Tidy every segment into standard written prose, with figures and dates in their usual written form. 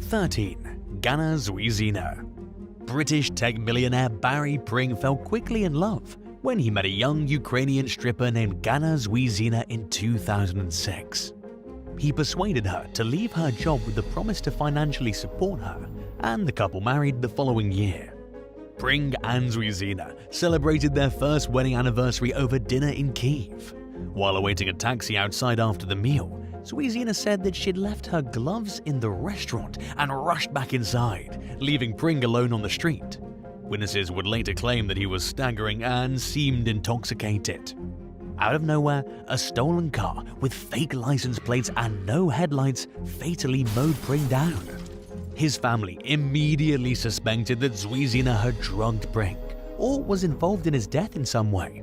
13. Gana Zzen. British tech millionaire Barry Pring fell quickly in love when he met a young Ukrainian stripper named Gana Zzen in 2006. He persuaded her to leave her job with the promise to financially support her, and the couple married the following year. Pring and Zzen celebrated their first wedding anniversary over dinner in Kyiv. While awaiting a taxi outside after the meal, Zzen said that she'd left her gloves in the restaurant and rushed back inside, leaving Pring alone on the street. Witnesses would later claim that he was staggering and seemed intoxicated. Out of nowhere, a stolen car with fake license plates and no headlights fatally mowed Pring down. His family immediately suspected that Zzen had drugged Pring or was involved in his death in some way.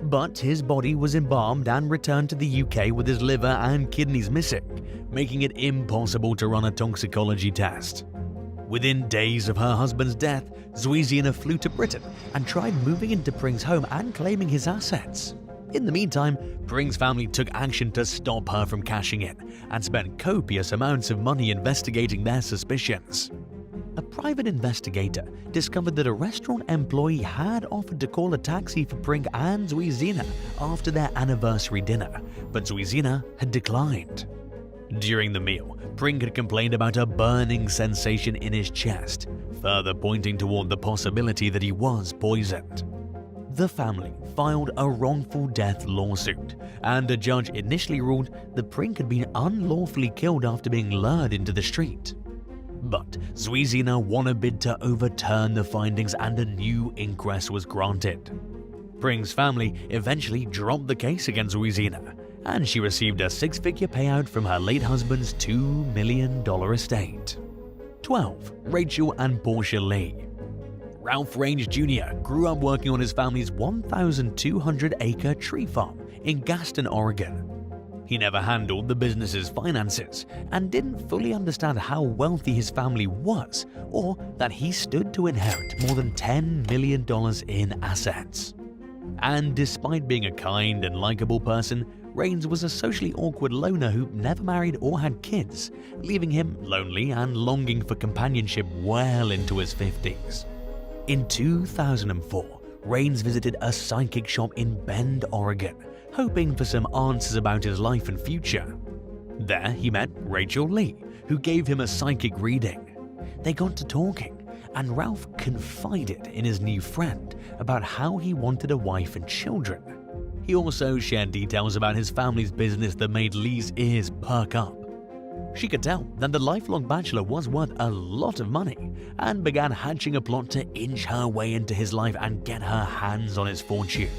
But his body was embalmed and returned to the UK with his liver and kidneys missing, making it impossible to run a toxicology test. Within days of her husband's death, Zzen flew to Britain and tried moving into Pring's home and claiming his assets. In the meantime, Pring's family took action to stop her from cashing in and spent copious amounts of money investigating their suspicions. A private investigator discovered that a restaurant employee had offered to call a taxi for Pring and Zzen after their anniversary dinner, but Zzen had declined. During the meal, Pring had complained about a burning sensation in his chest, further pointing toward the possibility that he was poisoned. The family filed a wrongful death lawsuit, and a judge initially ruled that Pring had been unlawfully killed after being lured into the street. But Zzen won a bid to overturn the findings and a new inquest was granted. Pring's family eventually dropped the case against Zzen, and she received a six-figure payout from her late husband's $2 million estate. 12. Rachel and Borche Lee. Ralph Raines Jr. grew up working on his family's 1,200-acre tree farm in Gaston, Oregon. He never handled the business's finances and didn't fully understand how wealthy his family was, or that he stood to inherit more than $10 million in assets. And despite being a kind and likable person, Raines was a socially awkward loner who never married or had kids, leaving him lonely and longing for companionship well into his 50s. In 2004, Raines visited a psychic shop in Bend, Oregon, hoping for some answers about his life and future. There he met Rachel Lee, who gave him a psychic reading. They got to talking, and Ralph confided in his new friend about how he wanted a wife and children. He also shared details about his family's business that made Lee's ears perk up. She could tell that the lifelong bachelor was worth a lot of money and began hatching a plot to inch her way into his life and get her hands on his fortune.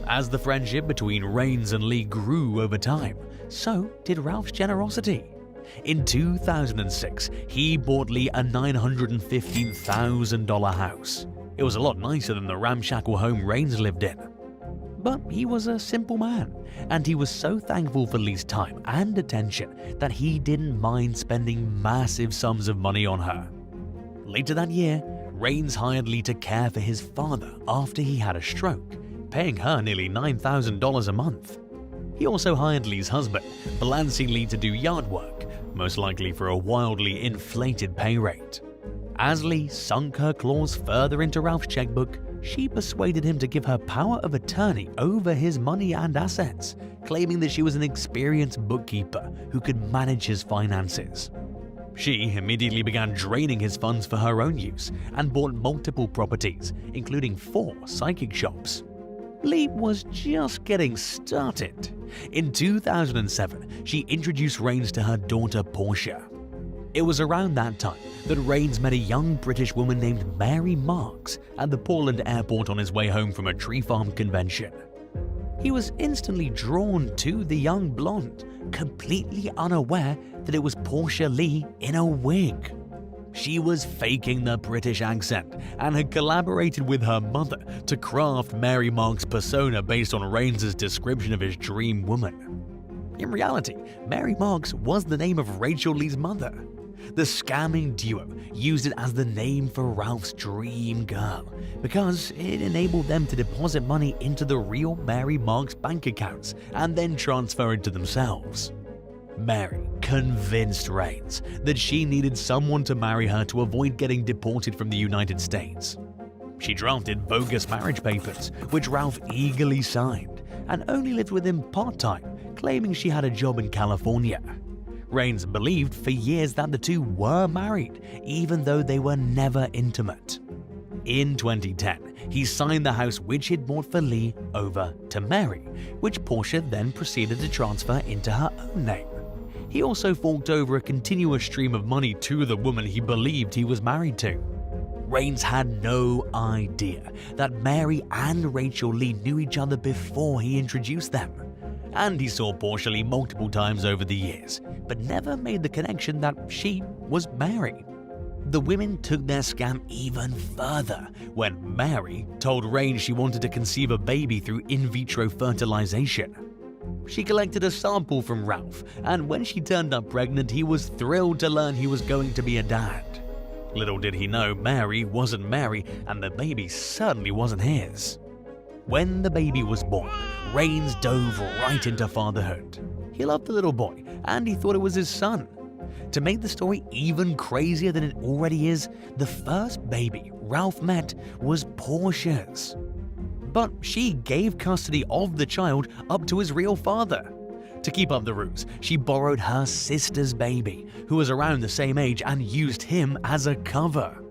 As the friendship between Raines and Lee grew over time, so did Ralph's generosity. In 2006, he bought Lee a $915,000 house. It was a lot nicer than the ramshackle home Raines lived in. But he was a simple man, and he was so thankful for Lee's time and attention that he didn't mind spending massive sums of money on her. Later that year, Raines hired Lee to care for his father after he had a stroke, paying her nearly $9,000 a month. He also hired Lee's husband, balancing Lee to do yard work, most likely for a wildly inflated pay rate. As Lee sunk her claws further into Ralph's checkbook, she persuaded him to give her power of attorney over his money and assets, claiming that she was an experienced bookkeeper who could manage his finances. She immediately began draining his funds for her own use and bought multiple properties, including 4 psychic shops. Lee was just getting started. In 2007, she introduced Raines to her daughter Portia. It was around that time that Raines met a young British woman named Mary Marks at the Portland airport on his way home from a tree farm convention. He was instantly drawn to the young blonde, completely unaware that it was Portia Lee in a wig. She was faking the British accent and had collaborated with her mother to craft Mary Marks' persona based on Raines' description of his dream woman. In reality, Mary Marks was the name of Rachel Lee's mother. The scamming duo used it as the name for Ralph's dream girl because it enabled them to deposit money into the real Mary Marks bank accounts and then transfer it to themselves. Mary convinced Reyes that she needed someone to marry her to avoid getting deported from the United States. She drafted bogus marriage papers, which Ralph eagerly signed, and only lived with him part-time, claiming she had a job in California. Reyes believed for years that the two were married, even though they were never intimate. In 2010, he signed the house which he'd bought for Lee over to Mary, which Borche then proceeded to transfer into her own name. He also forked over a continuous stream of money to the woman he believed he was married to. Reyes had no idea that Mary and Rachel Lee knew each other before he introduced them. And he saw Borche Lee multiple times over the years, but never made the connection that she was Mary. The women took their scam even further when Mary told Reyes she wanted to conceive a baby through in vitro fertilization. She collected a sample from Ralph, and when she turned up pregnant, he was thrilled to learn he was going to be a dad. Little did he know Mary wasn't Mary, and the baby certainly wasn't his. When the baby was born, Reyes dove right into fatherhood. He loved the little boy, and he thought it was his son. To make the story even crazier than it already is, the first baby Ralph met was Borche's. But she gave custody of the child up to his real father. To keep up the ruse, she borrowed her sister's baby, who was around the same age, and used him as a cover.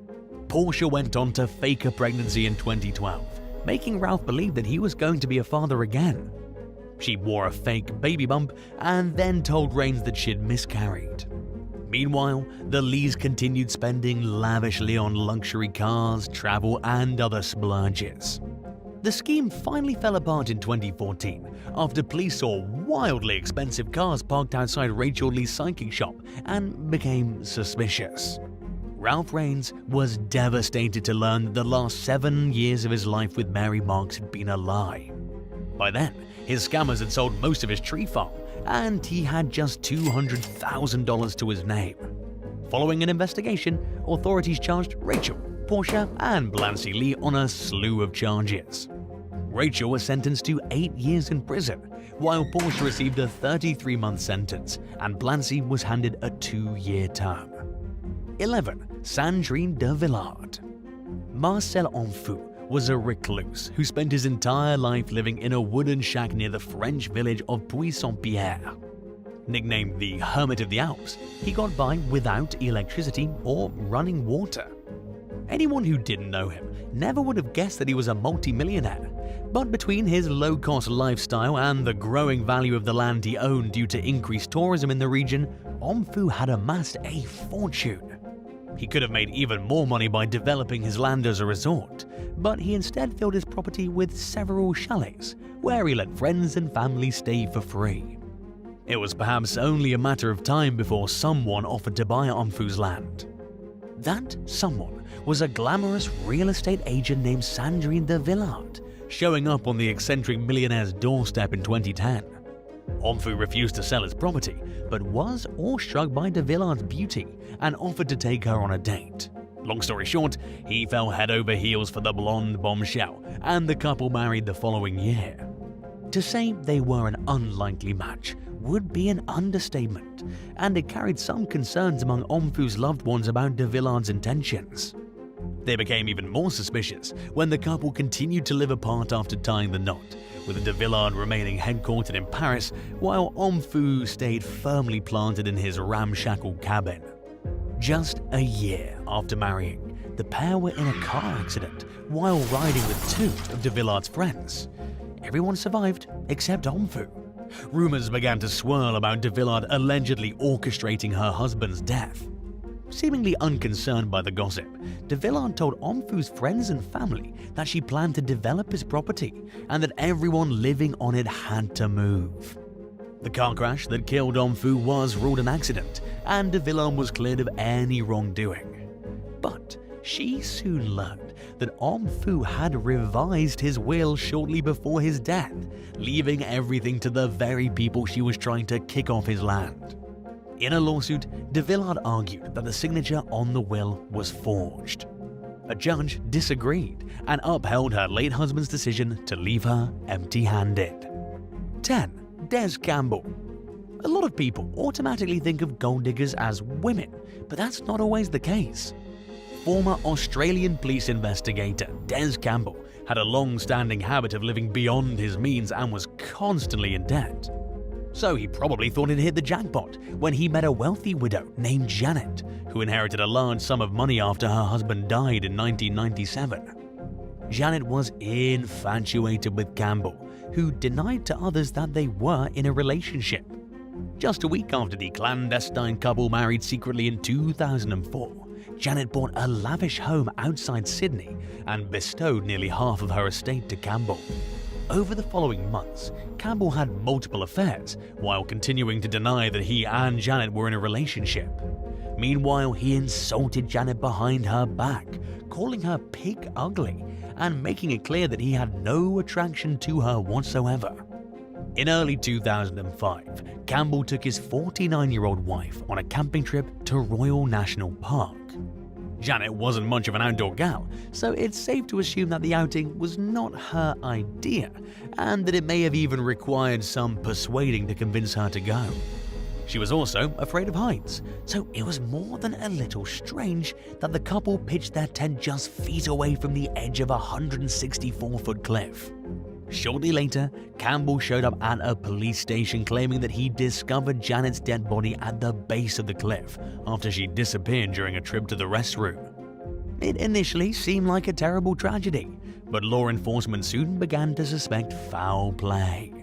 Borche went on to fake a pregnancy in 2012, making Ralph believe that he was going to be a father again. She wore a fake baby bump and then told Reyes that she'd miscarried. Meanwhile, the Lees continued spending lavishly on luxury cars, travel, and other splurges. The scheme finally fell apart in 2014 after police saw wildly expensive cars parked outside Rachel Lee's psychic shop and became suspicious. Ralph Reyes was devastated to learn that the last 7 years of his life with Mary Marks had been a lie. By then, his scammers had sold most of his tree farm, and he had just $200,000 to his name. Following an investigation, authorities charged Rachel, Borche, and Blancy Lee on a slew of charges. Rachel was sentenced to 8 years in prison, while Borche received a 33-month sentence and Blancy was handed a 2-year term. 11. Sandre de Villard. Marcel Onfou was a recluse who spent his entire life living in a wooden shack near the French village of Puy-Saint-Pierre. Nicknamed the Hermit of the Alps, he got by without electricity or running water. Anyone who didn't know him never would have guessed that he was a multi-millionaire, but between his low-cost lifestyle and the growing value of the land he owned due to increased tourism in the region, Onfou had amassed a fortune. He could have made even more money by developing his land as a resort, but he instead filled his property with several chalets, where he let friends and family stay for free. It was perhaps only a matter of time before someone offered to buy Onfou's land. That someone was a glamorous real estate agent named Sandre de Villard, showing up on the eccentric millionaire's doorstep in 2010. Onfou refused to sell his property, but was awestruck by de Villard's beauty and offered to take her on a date. Long story short, he fell head over heels for the blonde bombshell, and the couple married the following year. To say they were an unlikely match would be an understatement, and it carried some concerns among Onfou's loved ones about de Villard's intentions. They became even more suspicious when the couple continued to live apart after tying the knot, with de Villard remaining headquartered in Paris while Onfou stayed firmly planted in his ramshackle cabin. Just a year after marrying, the pair were in a car accident while riding with 2 of de Villard's friends. Everyone survived except Onfou. Rumors began to swirl about de Villard allegedly orchestrating her husband's death. Seemingly unconcerned by the gossip, de Villard told Onfou's friends and family that she planned to develop his property and that everyone living on it had to move. The car crash that killed Onfou was ruled an accident, and de Villard was cleared of any wrongdoing. But she soon learned that Onfou had revised his will shortly before his death, leaving everything to the very people she was trying to kick off his land. In a lawsuit, de Villard argued that the signature on the will was forged. A judge disagreed and upheld her late husband's decision to leave her empty-handed. 10. Dez Campbell. A lot of people automatically think of gold diggers as women, but that's not always the case. Former Australian police investigator Dez Campbell had a long-standing habit of living beyond his means and was constantly in debt. So he probably thought he'd hit the jackpot when he met a wealthy widow named Janet, who inherited a large sum of money after her husband died in 1997. Janet was infatuated with Campbell, who denied to others that they were in a relationship. Just a week after the clandestine couple married secretly in 2004, Janet bought a lavish home outside Sydney and bestowed nearly half of her estate to Campbell. Over the following months, Campbell had multiple affairs while continuing to deny that he and Janet were in a relationship. Meanwhile, he insulted Janet behind her back, calling her pig ugly and making it clear that he had no attraction to her whatsoever. In early 2005, Campbell took his 49-year-old wife on a camping trip to Royal National Park. Janet wasn't much of an outdoor gal, so it's safe to assume that the outing was not her idea, and that it may have even required some persuading to convince her to go. She was also afraid of heights, so it was more than a little strange that the couple pitched their tent just feet away from the edge of a 164-foot cliff. Shortly later, Campbell showed up at a police station claiming that he discovered Janet's dead body at the base of the cliff after she disappeared during a trip to the restroom. It initially seemed like a terrible tragedy, but law enforcement soon began to suspect foul play.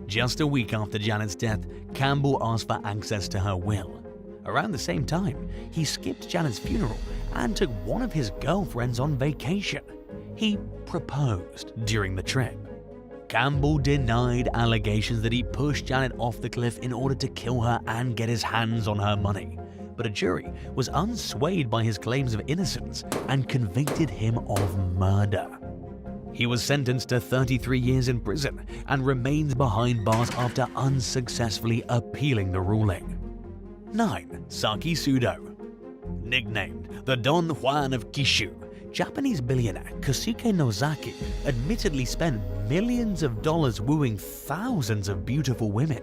Just a week after Janet's death, Campbell asked for access to her will. Around the same time, he skipped Janet's funeral and took one of his girlfriends on vacation. He proposed during the trip. Campbell denied allegations that he pushed Janet off the cliff in order to kill her and get his hands on her money, but a jury was unswayed by his claims of innocence and convicted him of murder. He was sentenced to 33 years in prison and remains behind bars after unsuccessfully appealing the ruling. 9. Saki Sudo. Nicknamed the Don Juan of Kishu, Japanese billionaire Kazuki Nozaki admittedly spent millions of dollars wooing thousands of beautiful women.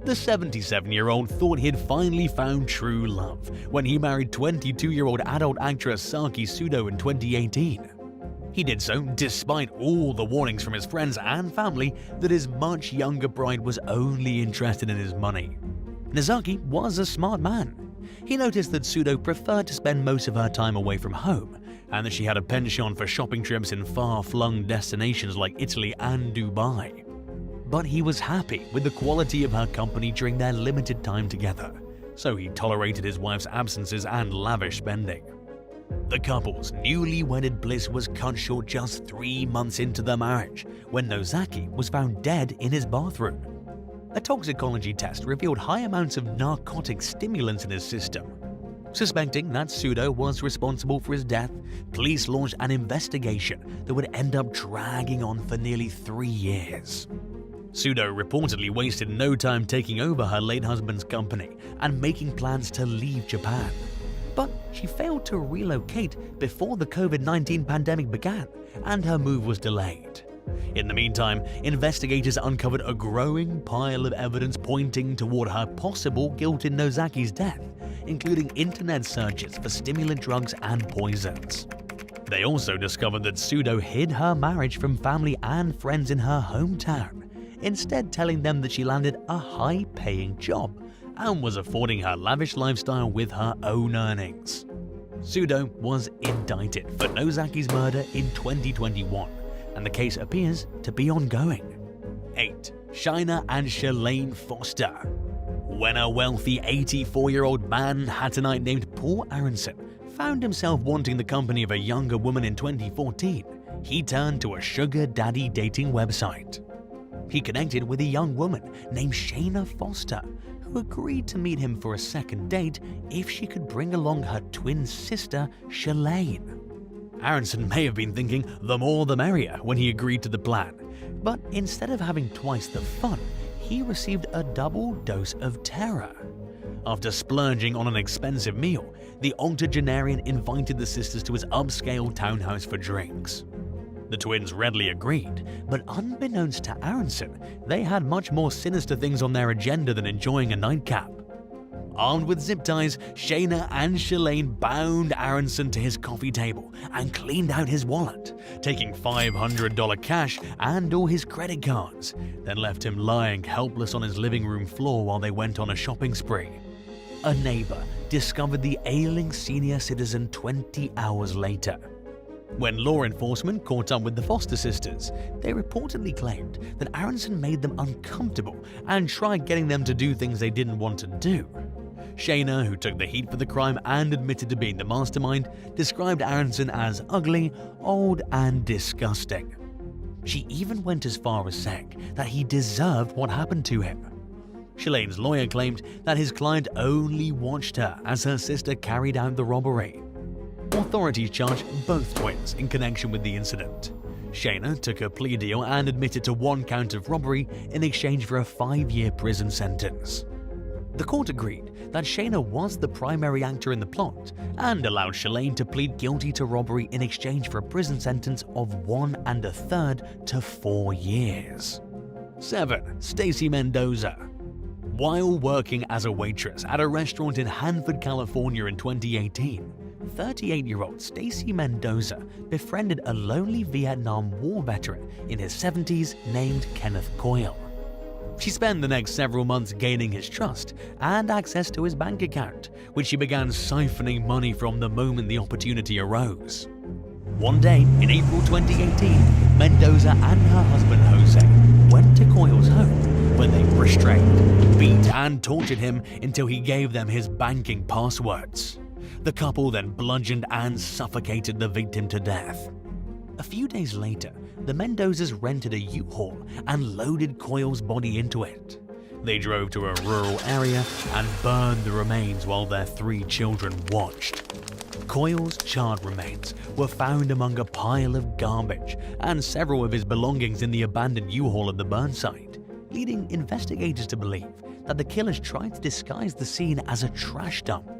The 77-year-old thought he'd finally found true love when he married 22-year-old adult actress Saki Sudo in 2018. He did so despite all the warnings from his friends and family that his much younger bride was only interested in his money. Nozaki was a smart man. He noticed that Sudo preferred to spend most of her time away from home, and that she had a penchant for shopping trips in far-flung destinations like Italy and Dubai. But he was happy with the quality of her company during their limited time together, so he tolerated his wife's absences and lavish spending. The couple's newly wedded bliss was cut short just 3 months into their marriage, when Nozaki was found dead in his bathroom. A toxicology test revealed high amounts of narcotic stimulants in his system. Suspecting that Sudo was responsible for his death, police launched an investigation that would end up dragging on for nearly 3 years. Sudo reportedly wasted no time taking over her late husband's company and making plans to leave Japan. But she failed to relocate before the COVID-19 pandemic began, and her move was delayed. In the meantime, investigators uncovered a growing pile of evidence pointing toward her possible guilt in Nozaki's death, including internet searches for stimulant drugs and poisons. They also discovered that Sudo hid her marriage from family and friends in her hometown, instead telling them that she landed a high-paying job and was affording her lavish lifestyle with her own earnings. Sudo was indicted for Nozaki's murder in 2021, and the case appears to be ongoing. 8. Shina and Shalane Foster. When a wealthy 84-year-old Manhattanite named Paul Aronson found himself wanting the company of a younger woman in 2014, he turned to a sugar daddy dating website. He connected with a young woman named Shina Foster, who agreed to meet him for a second date if she could bring along her twin sister, Shalane. Aronson may have been thinking the more the merrier when he agreed to the plan, but instead of having twice the fun, he received a double dose of terror. After splurging on an expensive meal, the octogenarian invited the sisters to his upscale townhouse for drinks. The twins readily agreed, but unbeknownst to Aronson, they had much more sinister things on their agenda than enjoying a nightcap. Armed with zip ties, Shina and Shalane bound Aronson to his coffee table and cleaned out his wallet, taking $500 cash and all his credit cards, then left him lying helpless on his living room floor while they went on a shopping spree. A neighbor discovered the ailing senior citizen 20 hours later. When law enforcement caught up with the Foster sisters, they reportedly claimed that Aronson made them uncomfortable and tried getting them to do things they didn't want to do. Shayna, who took the heat for the crime and admitted to being the mastermind, described Aronson as ugly, old, and disgusting. She even went as far as saying that he deserved what happened to him. Shalane's lawyer claimed that his client only watched her as her sister carried out the robbery. Authorities charged both twins in connection with the incident. Shayna took a plea deal and admitted to 1 count of robbery in exchange for a 5-year prison sentence. The court agreed that Shayna was the primary actor in the plot and allowed Shalane to plead guilty to robbery in exchange for a prison sentence of 1 1/3 to 4 years. 7. Stacy Mendoza. While working as a waitress at a restaurant in Hanford, California in 2018, 38-year-old Stacy Mendoza befriended a lonely Vietnam War veteran in his 70s named Kenneth Coyle. She spent the next several months gaining his trust and access to his bank account, which she began siphoning money from the moment the opportunity arose. One day in April 2018, Mendoza and her husband Jose went to Coyle's home, where they restrained, beat and tortured him until he gave them his banking passwords. The couple then bludgeoned and suffocated the victim to death. A few days later, the Mendozas rented a U-Haul and loaded Coyle's body into it. They drove to a rural area and burned the remains while their 3 children watched. Coyle's charred remains were found among a pile of garbage and several of his belongings in the abandoned U-Haul at the burn site, leading investigators to believe that the killers tried to disguise the scene as a trash dump.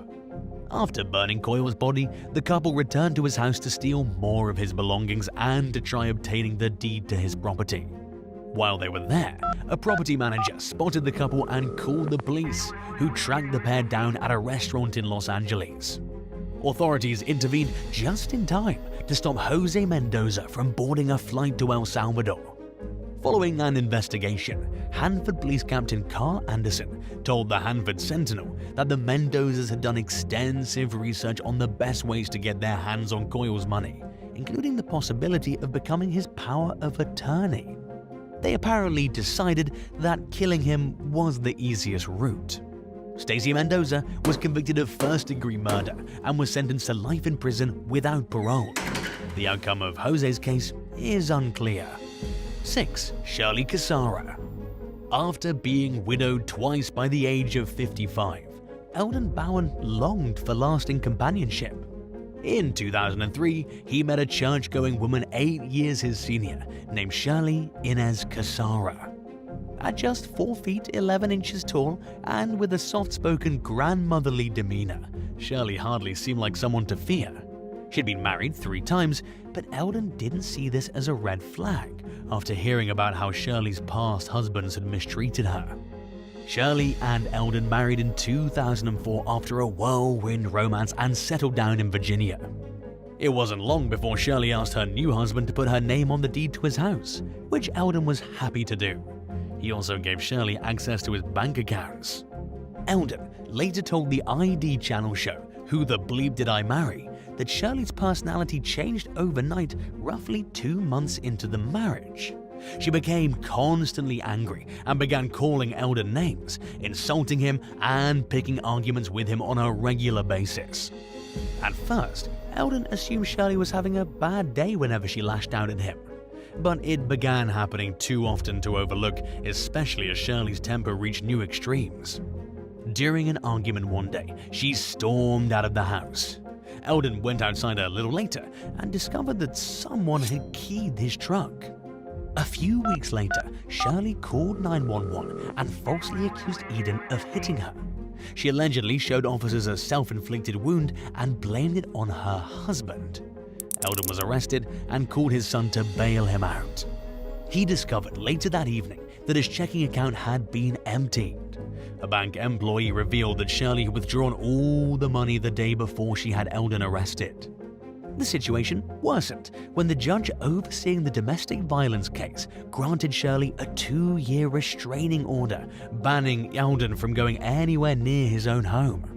After burning Coyle's body, the couple returned to his house to steal more of his belongings and to try obtaining the deed to his property. While they were there, a property manager spotted the couple and called the police, who tracked the pair down at a restaurant in Los Angeles. Authorities intervened just in time to stop Jose Mendoza from boarding a flight to El Salvador. Following an investigation, Hanford Police Captain Carl Anderson told the Hanford Sentinel that the Mendozas had done extensive research on the best ways to get their hands on Coyle's money, including the possibility of becoming his power of attorney. They apparently decided that killing him was the easiest route. Stacy Mendoza was convicted of first-degree murder and was sentenced to life in prison without parole. The outcome of Jose's case is unclear. 6. Shirley Casara. After being widowed twice by the age of 55, Eldon Bowen longed for lasting companionship. In 2003, he met a church-going woman 8 years his senior named Shirley Inez Casara. At just 4 feet 11 inches tall and with a soft-spoken grandmotherly demeanor, Shirley hardly seemed like someone to fear. She'd been married 3 times, but Eldon didn't see this as a red flag after hearing about how Shirley's past husbands had mistreated her. Shirley and Eldon married in 2004 after a whirlwind romance and settled down in Virginia. It wasn't long before Shirley asked her new husband to put her name on the deed to his house, which Eldon was happy to do. He also gave Shirley access to his bank accounts. Eldon later told the ID channel show, Who the Bleep Did I Marry?, that Shirley's personality changed overnight roughly 2 months into the marriage. She became constantly angry and began calling Eldon names, insulting him and picking arguments with him on a regular basis. At first, Eldon assumed Shirley was having a bad day whenever she lashed out at him. But it began happening too often to overlook, especially as Shirley's temper reached new extremes. During an argument one day, she stormed out of the house. Eldon went outside a little later and discovered that someone had keyed his truck. A few weeks later, Shirley called 911 and falsely accused Eden of hitting her. She allegedly showed officers a self-inflicted wound and blamed it on her husband. Eldon was arrested and called his son to bail him out. He discovered later that evening that his checking account had been emptied. A bank employee revealed that Shirley had withdrawn all the money the day before she had Eldon arrested. The situation worsened when the judge overseeing the domestic violence case granted Shirley a 2-year restraining order, banning Eldon from going anywhere near his own home.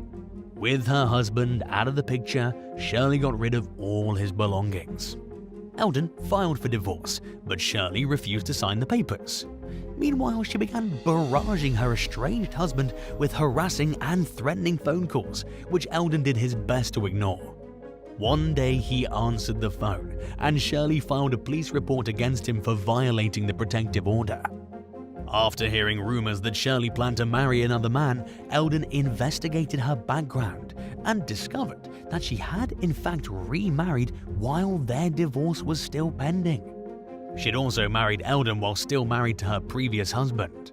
With her husband out of the picture, Shirley got rid of all his belongings. Eldon filed for divorce, but Shirley refused to sign the papers. Meanwhile, she began barraging her estranged husband with harassing and threatening phone calls, which Eldon did his best to ignore. One day he answered the phone, and Shirley filed a police report against him for violating the protective order. After hearing rumors that Shirley planned to marry another man, Eldon investigated her background and discovered that she had in fact remarried while their divorce was still pending. She'd also married Eldon while still married to her previous husband.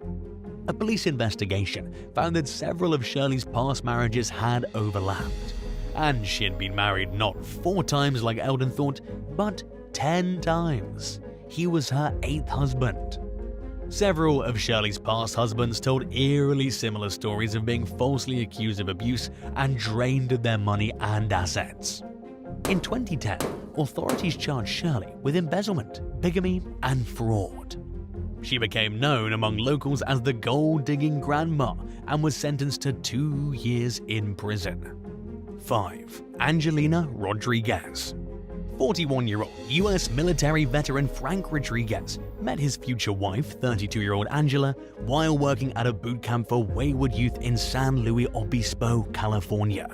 A police investigation found that several of Shirley's past marriages had overlapped, and she had been married not 4 times like Eldon thought, but 10 times. He was her 8th husband. Several of Shirley's past husbands told eerily similar stories of being falsely accused of abuse and drained of their money and assets. In 2010, authorities charged Shirley with embezzlement, bigamy, and fraud. She became known among locals as the gold-digging grandma and was sentenced to 2 years in prison. 5. Angelina Rodriguez. 41-year-old U.S. military veteran Frank Rodriguez met his future wife, 32-year-old Angela, while working at a boot camp for wayward youth in San Luis Obispo, California.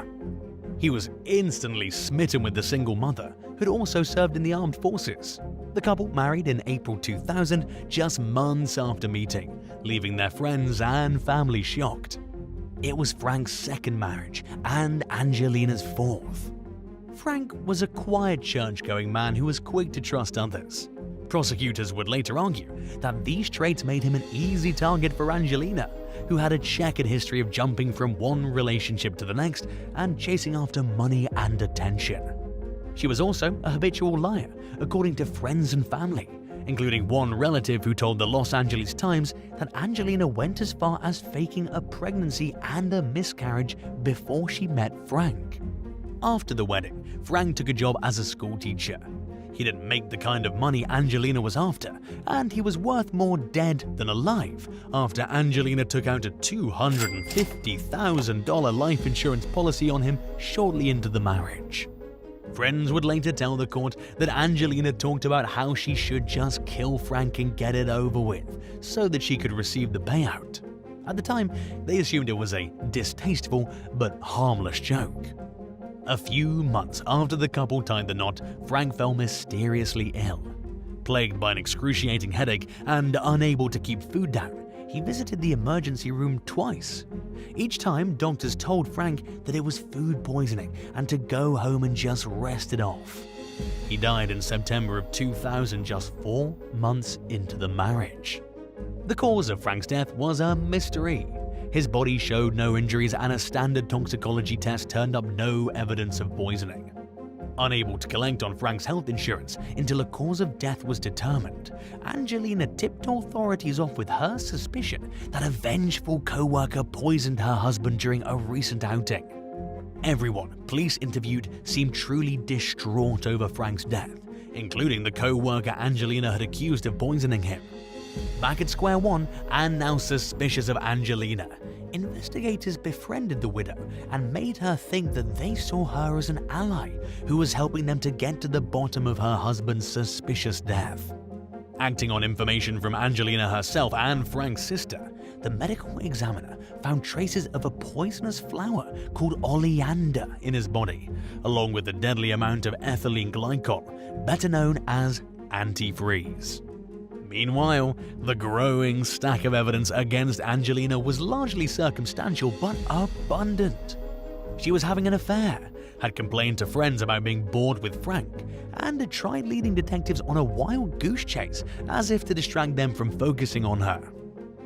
He was instantly smitten with the single mother, who'd also served in the armed forces. The couple married in April 2000, just months after meeting, leaving their friends and family shocked. It was Frank's 2nd marriage and Angelina's 4th. Frank was a quiet church-going man who was quick to trust others. Prosecutors would later argue that these traits made him an easy target for Angelina, who had a checkered history of jumping from one relationship to the next and chasing after money and attention. She was also a habitual liar, according to friends and family, including one relative who told the Los Angeles Times that Angelina went as far as faking a pregnancy and a miscarriage before she met Frank. After the wedding, Frank took a job as a schoolteacher. He didn't make the kind of money Angelina was after, and he was worth more dead than alive after Angelina took out a $250,000 life insurance policy on him shortly into the marriage. Friends would later tell the court that Angelina talked about how she should just kill Frank and get it over with so that she could receive the payout. At the time, they assumed it was a distasteful but harmless joke. A few months after the couple tied the knot, Frank fell mysteriously ill. Plagued by an excruciating headache and unable to keep food down, he visited the emergency room twice. Each time, doctors told Frank that it was food poisoning and to go home and just rest it off. He died in September of 2000, just 4 months into the marriage. The cause of Frank's death was a mystery. His body showed no injuries and a standard toxicology test turned up no evidence of poisoning. Unable to collect on Frank's health insurance until a cause of death was determined, Angelina tipped authorities off with her suspicion that a vengeful co-worker poisoned her husband during a recent outing. Everyone police interviewed seemed truly distraught over Frank's death, including the co-worker Angelina had accused of poisoning him. Back at square one and now suspicious of Angelina, investigators befriended the widow and made her think that they saw her as an ally who was helping them to get to the bottom of her husband's suspicious death. Acting on information from Angelina herself and Frank's sister, the medical examiner found traces of a poisonous flower called oleander in his body, along with a deadly amount of ethylene glycol, better known as antifreeze. Meanwhile, the growing stack of evidence against Angelina was largely circumstantial but abundant. She was having an affair, had complained to friends about being bored with Frank, and had tried leading detectives on a wild goose chase as if to distract them from focusing on her.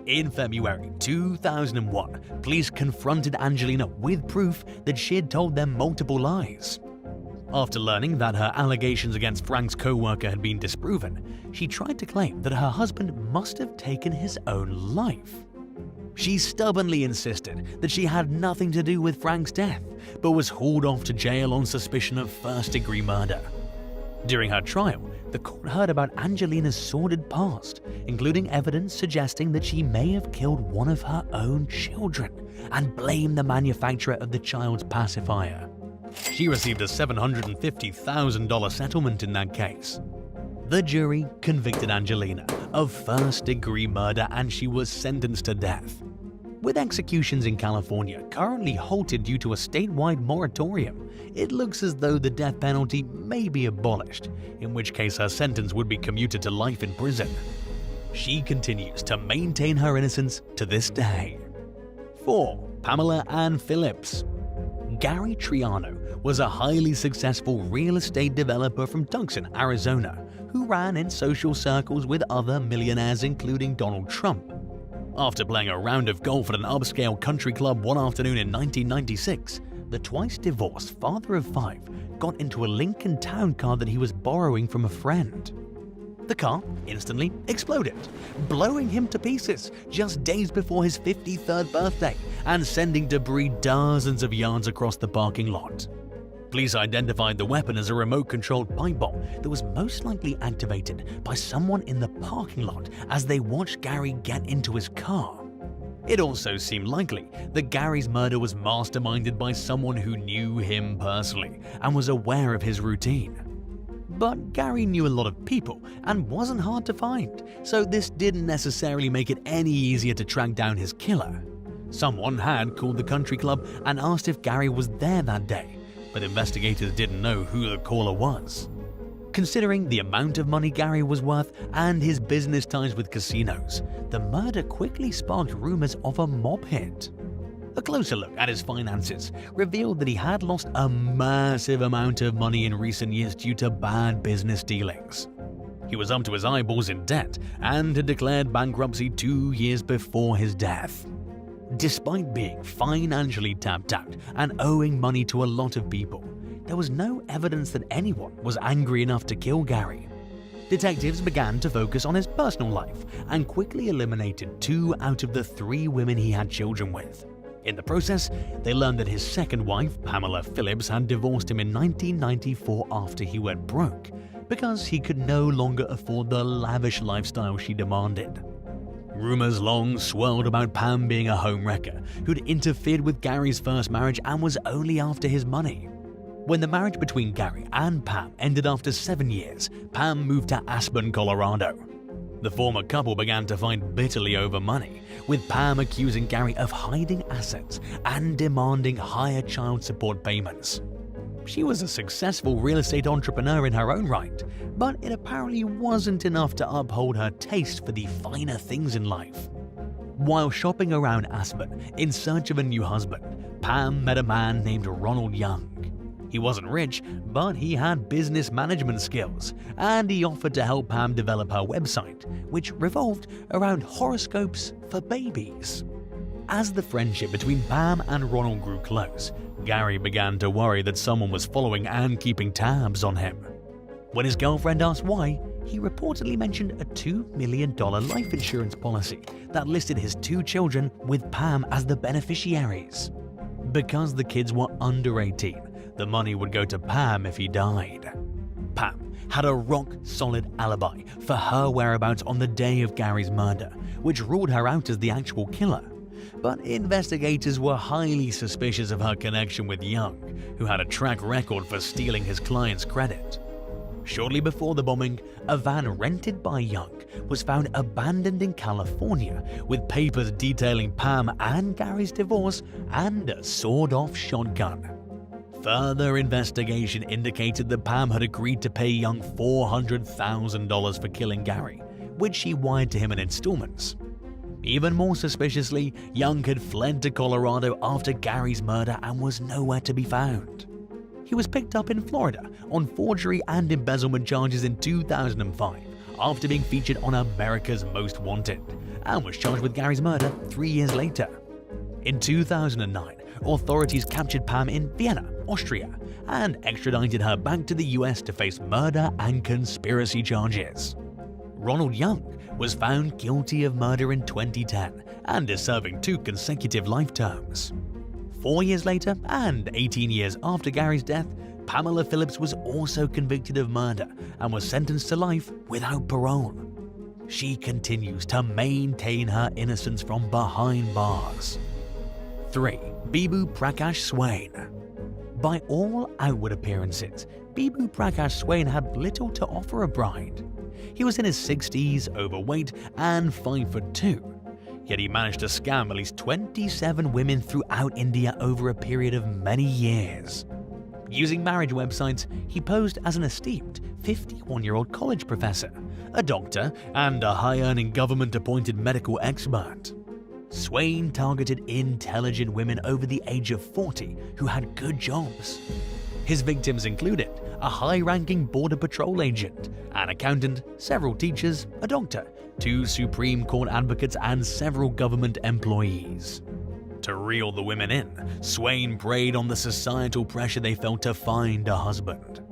In February 2001, police confronted Angelina with proof that she had told them multiple lies. After learning that her allegations against Frank's co-worker had been disproven, she tried to claim that her husband must have taken his own life. She stubbornly insisted that she had nothing to do with Frank's death, but was hauled off to jail on suspicion of first-degree murder. During her trial, the court heard about Angelina's sordid past, including evidence suggesting that she may have killed one of her own children and blamed the manufacturer of the child's pacifier. She received a $750,000 settlement in that case. The jury convicted Angelina of first-degree murder and she was sentenced to death. With executions in California currently halted due to a statewide moratorium, it looks as though the death penalty may be abolished, in which case her sentence would be commuted to life in prison. She continues to maintain her innocence to this day. 4. Pamela Ann Phillips. Gary Triano was a highly successful real estate developer from Tucson, Arizona, who ran in social circles with other millionaires including Donald Trump. After playing a round of golf at an upscale country club one afternoon in 1996, the twice-divorced father of 5 got into a Lincoln Town Car that he was borrowing from a friend. The car instantly exploded, blowing him to pieces just days before his 53rd birthday and sending debris dozens of yards across the parking lot. Police identified the weapon as a remote-controlled pipe bomb that was most likely activated by someone in the parking lot as they watched Gary get into his car. It also seemed likely that Gary's murder was masterminded by someone who knew him personally and was aware of his routine. But Gary knew a lot of people and wasn't hard to find, so this didn't necessarily make it any easier to track down his killer. Someone had called the country club and asked if Gary was there that day, but investigators didn't know who the caller was. Considering the amount of money Gary was worth and his business ties with casinos, the murder quickly sparked rumors of a mob hit. A closer look at his finances revealed that he had lost a massive amount of money in recent years due to bad business dealings. He was up to his eyeballs in debt and had declared bankruptcy 2 years before his death. Despite being financially tapped out and owing money to a lot of people, there was no evidence that anyone was angry enough to kill Gary. Detectives began to focus on his personal life and quickly eliminated 2 out of the 3 women he had children with. In the process, they learned that his second wife, Pamela Phillips, had divorced him in 1994 after he went broke, because he could no longer afford the lavish lifestyle she demanded. Rumors long swirled about Pam being a homewrecker who'd interfered with Gary's first marriage and was only after his money. When the marriage between Gary and Pam ended after 7 years, Pam moved to Aspen, Colorado. The former couple began to fight bitterly over money, with Pam accusing Gary of hiding assets and demanding higher child support payments. She was a successful real estate entrepreneur in her own right, but it apparently wasn't enough to uphold her taste for the finer things in life. While shopping around Aspen in search of a new husband, Pam met a man named Ronald Young. He wasn't rich, but he had business management skills, and he offered to help Pam develop her website, which revolved around horoscopes for babies. As the friendship between Pam and Ronald grew close, Gary began to worry that someone was following and keeping tabs on him. When his girlfriend asked why, he reportedly mentioned a $2 million life insurance policy that listed his 2 children with Pam as the beneficiaries. Because the kids were under 18, the money would go to Pam if he died. Pam had a rock-solid alibi for her whereabouts on the day of Gary's murder, which ruled her out as the actual killer. But investigators were highly suspicious of her connection with Young, who had a track record for stealing his client's credit. Shortly before the bombing, a van rented by Young was found abandoned in California with papers detailing Pam and Gary's divorce and a sawed-off shotgun. Further investigation indicated that Pam had agreed to pay Young $400,000 for killing Gary, which she wired to him in installments. Even more suspiciously, Young had fled to Colorado after Gary's murder and was nowhere to be found. He was picked up in Florida on forgery and embezzlement charges in 2005 after being featured on America's Most Wanted, and was charged with Gary's murder 3 years later. In 2009, authorities captured Pam in Vienna, Austria, and extradited her back to the US to face murder and conspiracy charges. Ronald Young was found guilty of murder in 2010 and is serving 2 consecutive life terms. 4 years later, and 18 years after Gary's death, Pamela Phillips was also convicted of murder and was sentenced to life without parole. She continues to maintain her innocence from behind bars. 3. Biu Prash Swain. By all outward appearances, Biu Prash Swain had little to offer a bride. He was in his 60s, overweight, and 5'2". Yet he managed to scam at least 27 women throughout India over a period of many years. Using marriage websites, he posed as an esteemed 51-year-old college professor, a doctor, and a high-earning government-appointed medical expert. Swain targeted intelligent women over the age of 40 who had good jobs. His victims included a high-ranking border patrol agent, an accountant, several teachers, a doctor, 2 Supreme Court advocates, and several government employees. To reel the women in, Swain preyed on the societal pressure they felt to find a husband.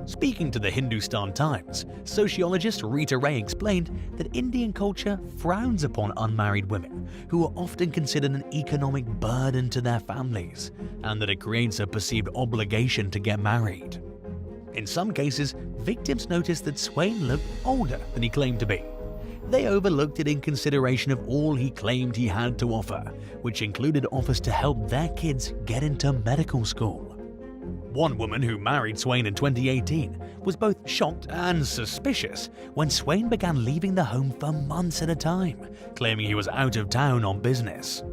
Speaking to the Hindustan Times, sociologist Rita Ray explained that Indian culture frowns upon unmarried women, who are often considered an economic burden to their families, and that it creates a perceived obligation to get married. In some cases, victims noticed that Swain looked older than he claimed to be. They overlooked it in consideration of all he claimed he had to offer, which included offers to help their kids get into medical school. One woman who married Swain in 2018 was both shocked and suspicious when Swain began leaving the home for months at a time, claiming he was out of town on business.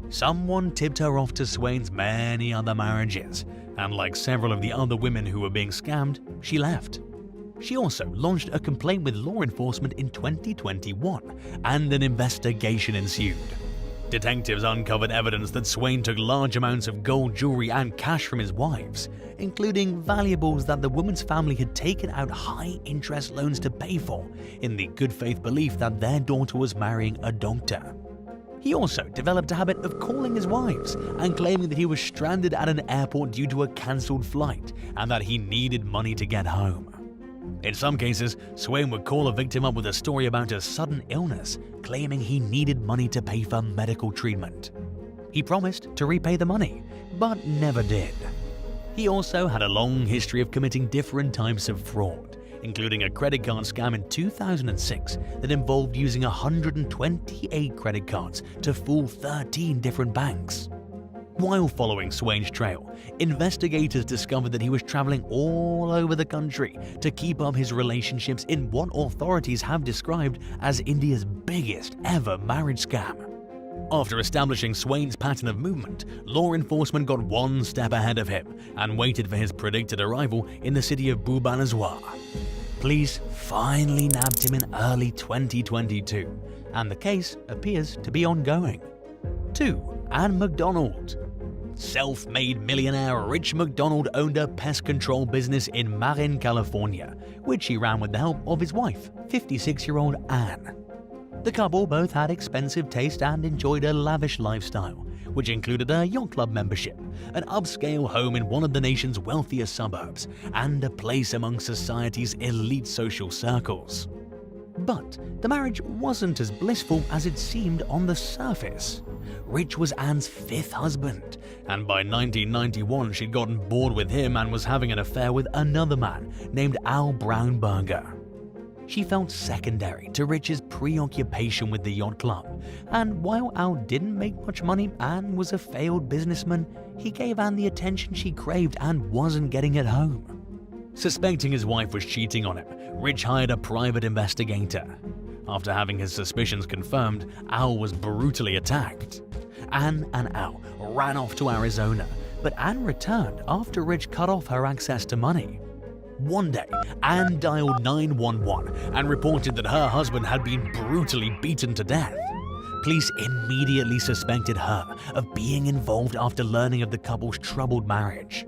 Someone tipped her off to Swain's many other marriages, and like several of the other women who were being scammed, she left. She also launched a complaint with law enforcement in 2021, and an investigation ensued. Detectives uncovered evidence that Swain took large amounts of gold jewelry and cash from his wives, including valuables that the woman's family had taken out high-interest loans to pay for, in the good faith belief that their daughter was marrying a doctor. He also developed a habit of calling his wives and claiming that he was stranded at an airport due to a cancelled flight and that he needed money to get home. In some cases, Swain would call a victim up with a story about a sudden illness, claiming he needed money to pay for medical treatment. He promised to repay the money, but never did. He also had a long history of committing different types of fraud, including a credit card scam in 2006 that involved using 128 credit cards to fool 13 different banks. While following Swain's trail, investigators discovered that he was traveling all over the country to keep up his relationships in what authorities have described as India's biggest ever marriage scam. After establishing Swain's pattern of movement, law enforcement got one step ahead of him and waited for his predicted arrival in the city of Bhubaneswar. Police finally nabbed him in early 2022, and the case appears to be ongoing. 2. Anne McDonald. Self-made millionaire Rich McDonald owned a pest control business in Marin, California, which he ran with the help of his wife, 56-year-old Anne. The couple both had expensive taste and enjoyed a lavish lifestyle, which included a yacht club membership, an upscale home in one of the nation's wealthiest suburbs, and a place among society's elite social circles. But the marriage wasn't as blissful as it seemed on the surface. Rich was Anne's 5th husband, and by 1991 she'd gotten bored with him and was having an affair with another man named Al Brownberger. She felt secondary to Rich's preoccupation with the yacht club, and while Al didn't make much money and was a failed businessman, he gave Anne the attention she craved and wasn't getting at home. Suspecting his wife was cheating on him, Rich hired a private investigator. After having his suspicions confirmed, Al was brutally attacked. Anne and Al ran off to Arizona, but Anne returned after Rich cut off her access to money. One day, Anne dialed 911 and reported that her husband had been brutally beaten to death. Police immediately suspected her of being involved after learning of the couple's troubled marriage.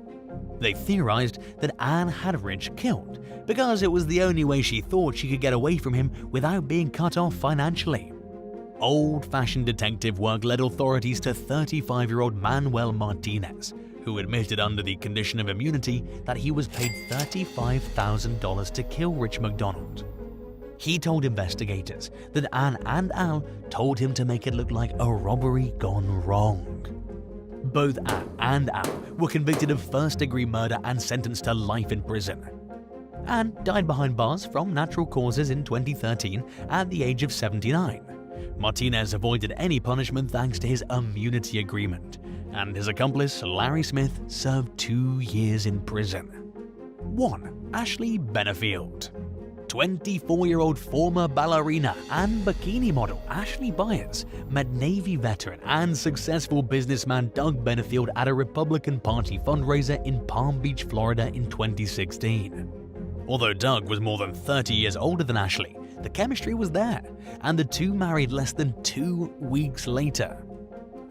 They theorized that Anne had Rich killed because it was the only way she thought she could get away from him without being cut off financially. old-fashioned detective work led authorities to 35-year-old Manuel Martinez, who admitted under the condition of immunity that he was paid $35,000 to kill Rich McDonald. He told investigators that Ann and Al told him to make it look like a robbery gone wrong. Both Ann and Al were convicted of first-degree murder and sentenced to life in prison. Ann died behind bars from natural causes in 2013 at the age of 79. Martinez avoided any punishment thanks to his immunity agreement, and his accomplice, Larry Smith, served 2 years in prison. 1. Ashley Benfield. 24-year-old former ballerina and bikini model Ashley Byers met Navy veteran and successful businessman Doug Benfield at a Republican Party fundraiser in Palm Beach, Florida in 2016. Although Doug was more than 30 years older than Ashley, the chemistry was there, and the two married less than 2 weeks later.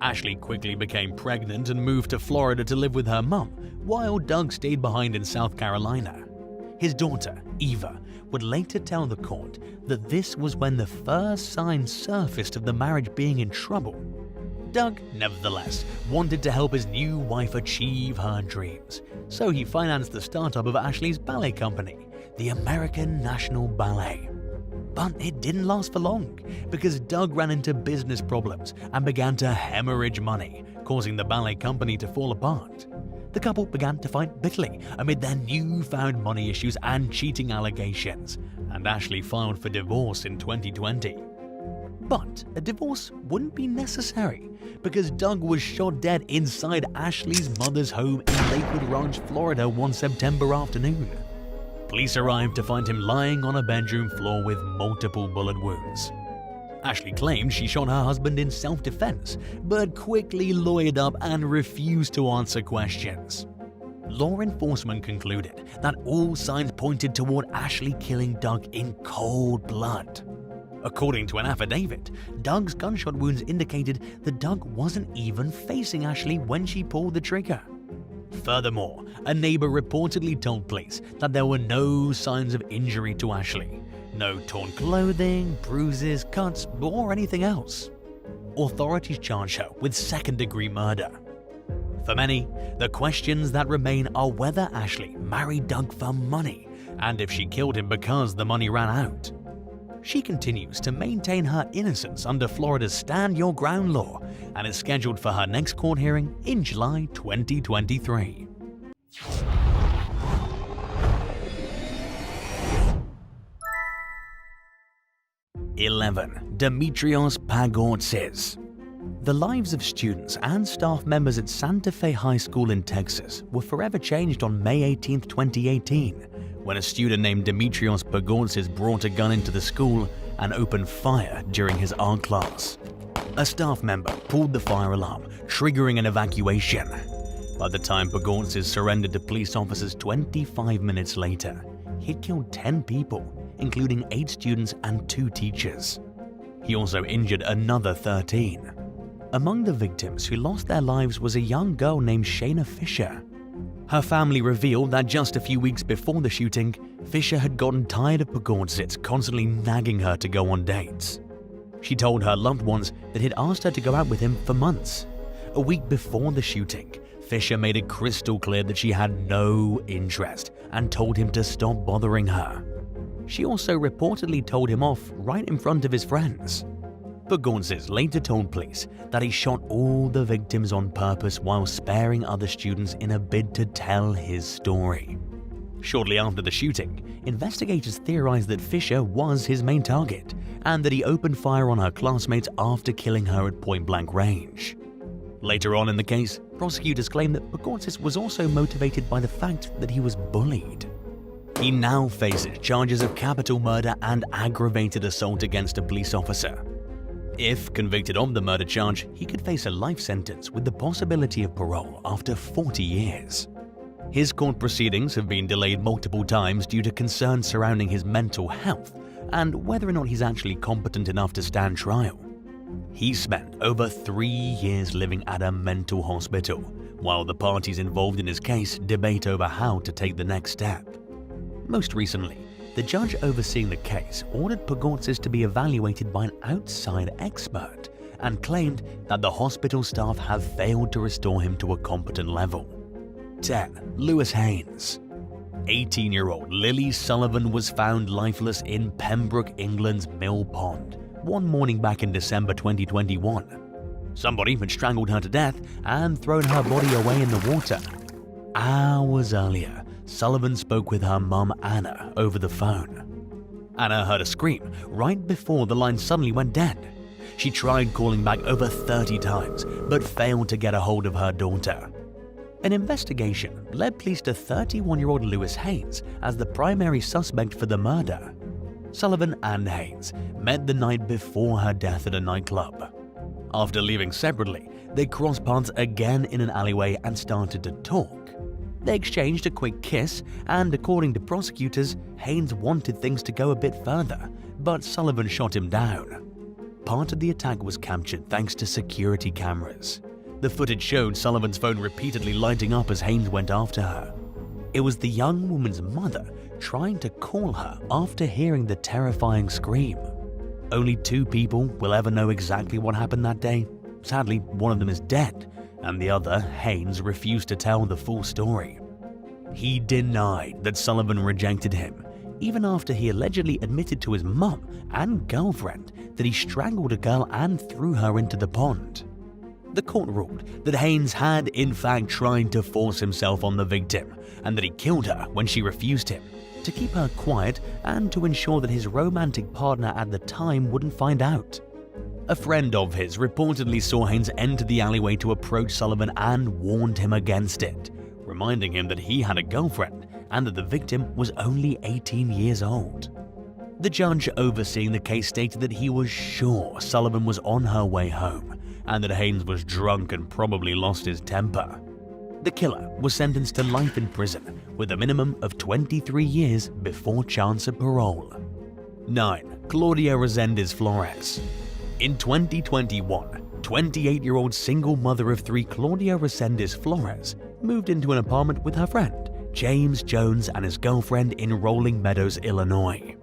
Ashley quickly became pregnant and moved to Florida to live with her mum, while Doug stayed behind in South Carolina. His daughter, Eva, would later tell the court that this was when the first signs surfaced of the marriage being in trouble. Doug, nevertheless, wanted to help his new wife achieve her dreams, so he financed the startup of Ashley's ballet company, the American National Ballet. But it didn't last for long, because Doug ran into business problems and began to hemorrhage money, causing the ballet company to fall apart. The couple began to fight bitterly amid their newfound money issues and cheating allegations, and Ashley filed for divorce in 2020. But a divorce wouldn't be necessary, because Doug was shot dead inside Ashley's mother's home in Lakewood Ranch, Florida one September afternoon. Police arrived to find him lying on a bedroom floor with multiple bullet wounds. Ashley claimed she shot her husband in self-defense, but quickly lawyered up and refused to answer questions. Law enforcement concluded that all signs pointed toward Ashley killing Doug in cold blood. According to an affidavit, Doug's gunshot wounds indicated that Doug wasn't even facing Ashley when she pulled the trigger. Furthermore, a neighbor reportedly told police that there were no signs of injury to Ashley. No torn clothing, bruises, cuts, or anything else. Authorities charged her with second-degree murder. For many, the questions that remain are whether Ashley married Doug for money, and if she killed him because the money ran out. She continues to maintain her innocence under Florida's Stand Your Ground law and is scheduled for her next court hearing in July 2023. Dimitrios Pagos. The lives of students and staff members at Santa Fe High School in Texas were forever changed on May 18, 2018, when a student named Dimitrios Pagos brought a gun into the school and opened fire during his art class. A staff member pulled the fire alarm, triggering an evacuation. By the time Pagos surrendered to police officers 25 minutes later, he'd killed 10 people, including 8 students and 2 teachers. He also injured another 13. Among the victims who lost their lives was a young girl named Shina Fisher. Her family revealed that just a few weeks before the shooting, Fisher had gotten tired of Pagos constantly nagging her to go on dates. She told her loved ones that he'd asked her to go out with him for months. A week before the shooting, Fisher made it crystal clear that she had no interest and told him to stop bothering her. She also reportedly told him off right in front of his friends. Pagos later told police that he shot all the victims on purpose while sparing other students in a bid to tell his story. Shortly after the shooting, investigators theorized that Fisher was his main target and that he opened fire on her classmates after killing her at point-blank range. Later on in the case, prosecutors claimed that Pagos was also motivated by the fact that he was bullied. He now faces charges of capital murder and aggravated assault against a police officer. If convicted of the murder charge, he could face a life sentence with the possibility of parole after 40 years. His court proceedings have been delayed multiple times due to concerns surrounding his mental health and whether or not he's actually competent enough to stand trial. He spent over 3 years living at a mental hospital, while the parties involved in his case debate over how to take the next step. Most recently, the judge overseeing the case ordered Pagos to be evaluated by an outside expert and claimed that the hospital staff have failed to restore him to a competent level. 10. Lewis Haynes. 18-year-old Lily Sullivan was found lifeless in Pembroke, England's Mill Pond one morning back in December 2021. Somebody had strangled her to death and thrown her body away in the water. Hours earlier, Sullivan spoke with her mum Anna over the phone. Anna heard a scream right before the line suddenly went dead. She tried calling back over 30 times but failed to get a hold of her daughter. An investigation led police to 31-year-old Lewis Haynes as the primary suspect for the murder. Sullivan and Haynes met the night before her death at a nightclub. After leaving separately, they crossed paths again in an alleyway and started to talk. They exchanged a quick kiss, and according to prosecutors, Haynes wanted things to go a bit further, but Sullivan shot him down. Part of the attack was captured thanks to security cameras. The footage showed Sullivan's phone repeatedly lighting up as Haynes went after her. It was the young woman's mother trying to call her after hearing the terrifying scream. Only 2 people will ever know exactly what happened that day. Sadly, one of them is dead, and the other, Haynes, refused to tell the full story. He denied that Sullivan rejected him, even after he allegedly admitted to his mum and girlfriend that he strangled a girl and threw her into the pond. The court ruled that Haynes had in fact tried to force himself on the victim and that he killed her when she refused him, to keep her quiet and to ensure that his romantic partner at the time wouldn't find out. A friend of his reportedly saw Haynes enter the alleyway to approach Sullivan and warned him against it, reminding him that he had a girlfriend and that the victim was only 18 years old. The judge overseeing the case stated that he was sure Sullivan was on her way home and that Haynes was drunk and probably lost his temper. The killer was sentenced to life in prison with a minimum of 23 years before chance of parole. 9. Claudia Resendez Flores. In 2021, 28-year-old single mother of 3 Claudia Resendez Flores moved into an apartment with her friend, James Jones, and his girlfriend in Rolling Meadows, Illinois.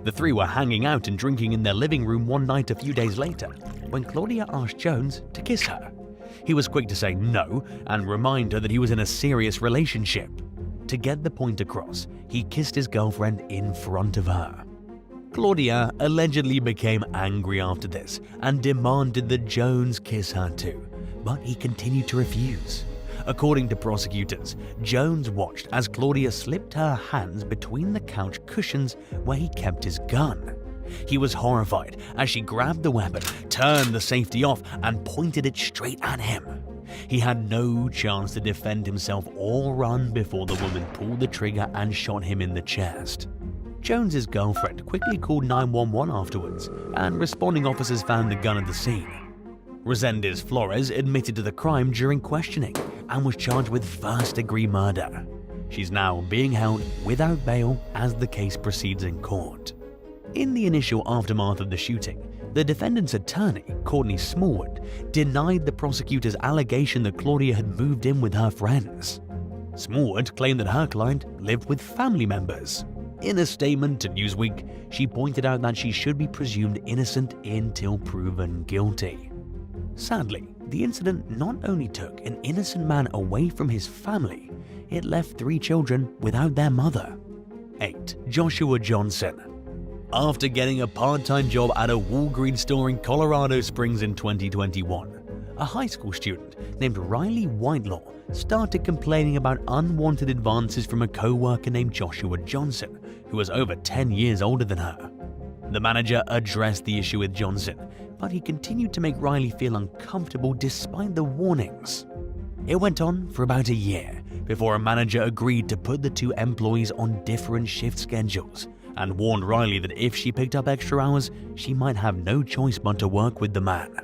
The 3 were hanging out and drinking in their living room one night a few days later when Claudia asked Jones to kiss her. He was quick to say no and remind her that he was in a serious relationship. To get the point across, he kissed his girlfriend in front of her. Claudia allegedly became angry after this and demanded that Jones kiss her too, but he continued to refuse. According to prosecutors, Jones watched as Claudia slipped her hands between the couch cushions where he kept his gun. He was horrified as she grabbed the weapon, turned the safety off, and pointed it straight at him. He had no chance to defend himself or run before the woman pulled the trigger and shot him in the chest. Jones's girlfriend quickly called 911 afterwards, and responding officers found the gun at the scene. Resendez Flores admitted to the crime during questioning and was charged with first-degree murder. She's now being held without bail as the case proceeds in court. In the initial aftermath of the shooting, the defendant's attorney, Courtney Smallwood, denied the prosecutor's allegation that Claudia had moved in with her friends. Smallwood claimed that her client lived with family members. In a statement to Newsweek, she pointed out that she should be presumed innocent until proven guilty. Sadly, the incident not only took an innocent man away from his family, it left 3 children without their mother. 8. Joshua Johnson. After getting a part-time job at a Walgreens store in Colorado Springs in 2021, a high school student named Riley Whitelaw started complaining about unwanted advances from a co-worker named Joshua Johnson, who was over 10 years older than her. The manager addressed the issue with Johnson, but he continued to make Riley feel uncomfortable despite the warnings. It went on for about a year before a manager agreed to put the 2 employees on different shift schedules and warned Riley that if she picked up extra hours, she might have no choice but to work with the man.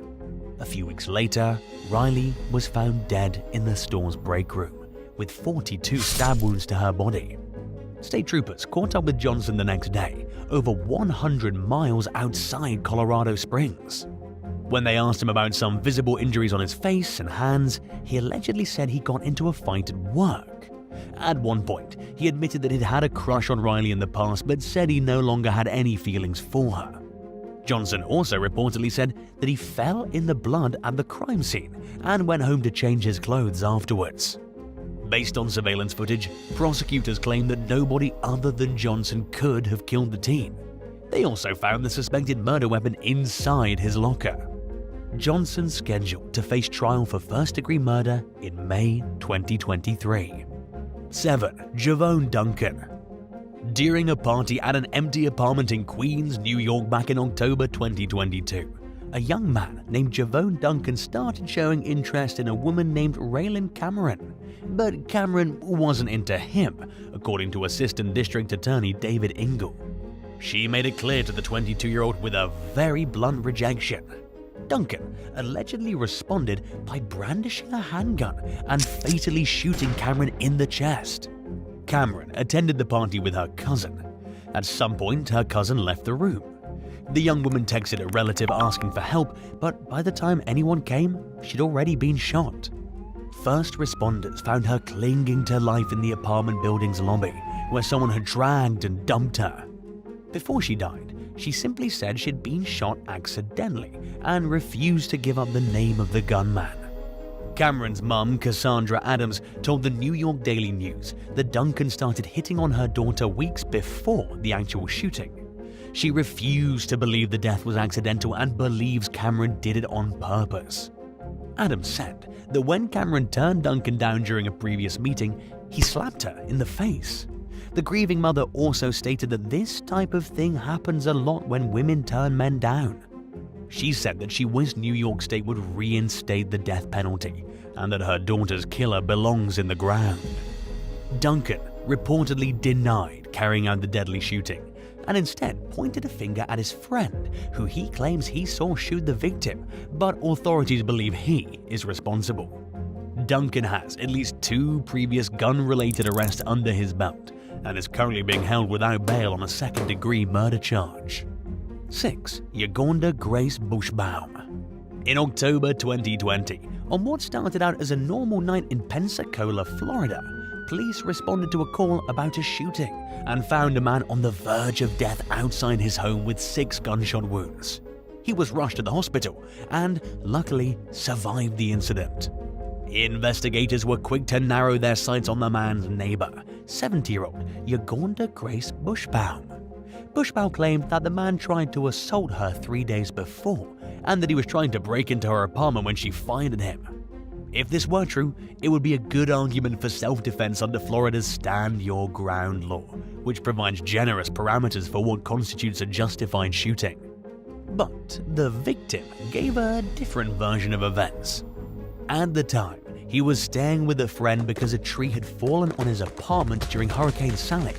A few weeks later, Riley was found dead in the store's break room, with 42 stab wounds to her body. State troopers caught up with Johnson the next day, over 100 miles outside Colorado Springs. When they asked him about some visible injuries on his face and hands, he allegedly said he got into a fight at work. At one point, he admitted that he'd had a crush on Riley in the past but said he no longer had any feelings for her. Johnson also reportedly said that he fell in the blood at the crime scene and went home to change his clothes afterwards. Based on surveillance footage, prosecutors claim that nobody other than Johnson could have killed the teen. They also found the suspected murder weapon inside his locker. Johnson's scheduled to face trial for first-degree murder in May 2023. 7. JaVone Duncan. During a party at an empty apartment in Queens, New York back in October 2022, a young man named JaVone Duncan started showing interest in a woman named Raylan Cameron. But Cameron wasn't into him, according to Assistant District Attorney David Ingle. She made it clear to the 22-year-old with a very blunt rejection. Duncan allegedly responded by brandishing a handgun and fatally shooting Cameron in the chest. Cameron attended the party with her cousin. At some point, her cousin left the room. The young woman texted a relative asking for help, but by the time anyone came, she'd already been shot. First responders found her clinging to life in the apartment building's lobby, where someone had dragged and dumped her. Before she died, she simply said she'd been shot accidentally and refused to give up the name of the gunman. Cameron's mum, Cassandra Adams, told the New York Daily News that Duncan started hitting on her daughter weeks before the actual shooting. She refused to believe the death was accidental and believes Cameron did it on purpose. Adams said that when Cameron turned Duncan down during a previous meeting, he slapped her in the face. The grieving mother also stated that this type of thing happens a lot when women turn men down. She said that she wished New York State would reinstate the death penalty and that her daughter's killer belongs in the ground. Duncan reportedly denied carrying out the deadly shooting and instead pointed a finger at his friend, who he claims he saw shoot the victim, but authorities believe he is responsible. Duncan has at least 2 previous gun-related arrests under his belt and is currently being held without bail on a second-degree murder charge. 6. Yaganda Grace Bushbaum. In October 2020, on what started out as a normal night in Pensacola, Florida, police responded to a call about a shooting and found a man on the verge of death outside his home with 6 gunshot wounds. He was rushed to the hospital and, luckily, survived the incident. Investigators were quick to narrow their sights on the man's neighbor, 70-year-old Yaganda Grace Bushbaum. Bushbaum claimed that the man tried to assault her 3 days before and that he was trying to break into her apartment when she fired at him. If this were true, it would be a good argument for self-defense under Florida's Stand Your Ground law, which provides generous parameters for what constitutes a justified shooting. But the victim gave a different version of events. At the time, he was staying with a friend because a tree had fallen on his apartment during Hurricane Sally.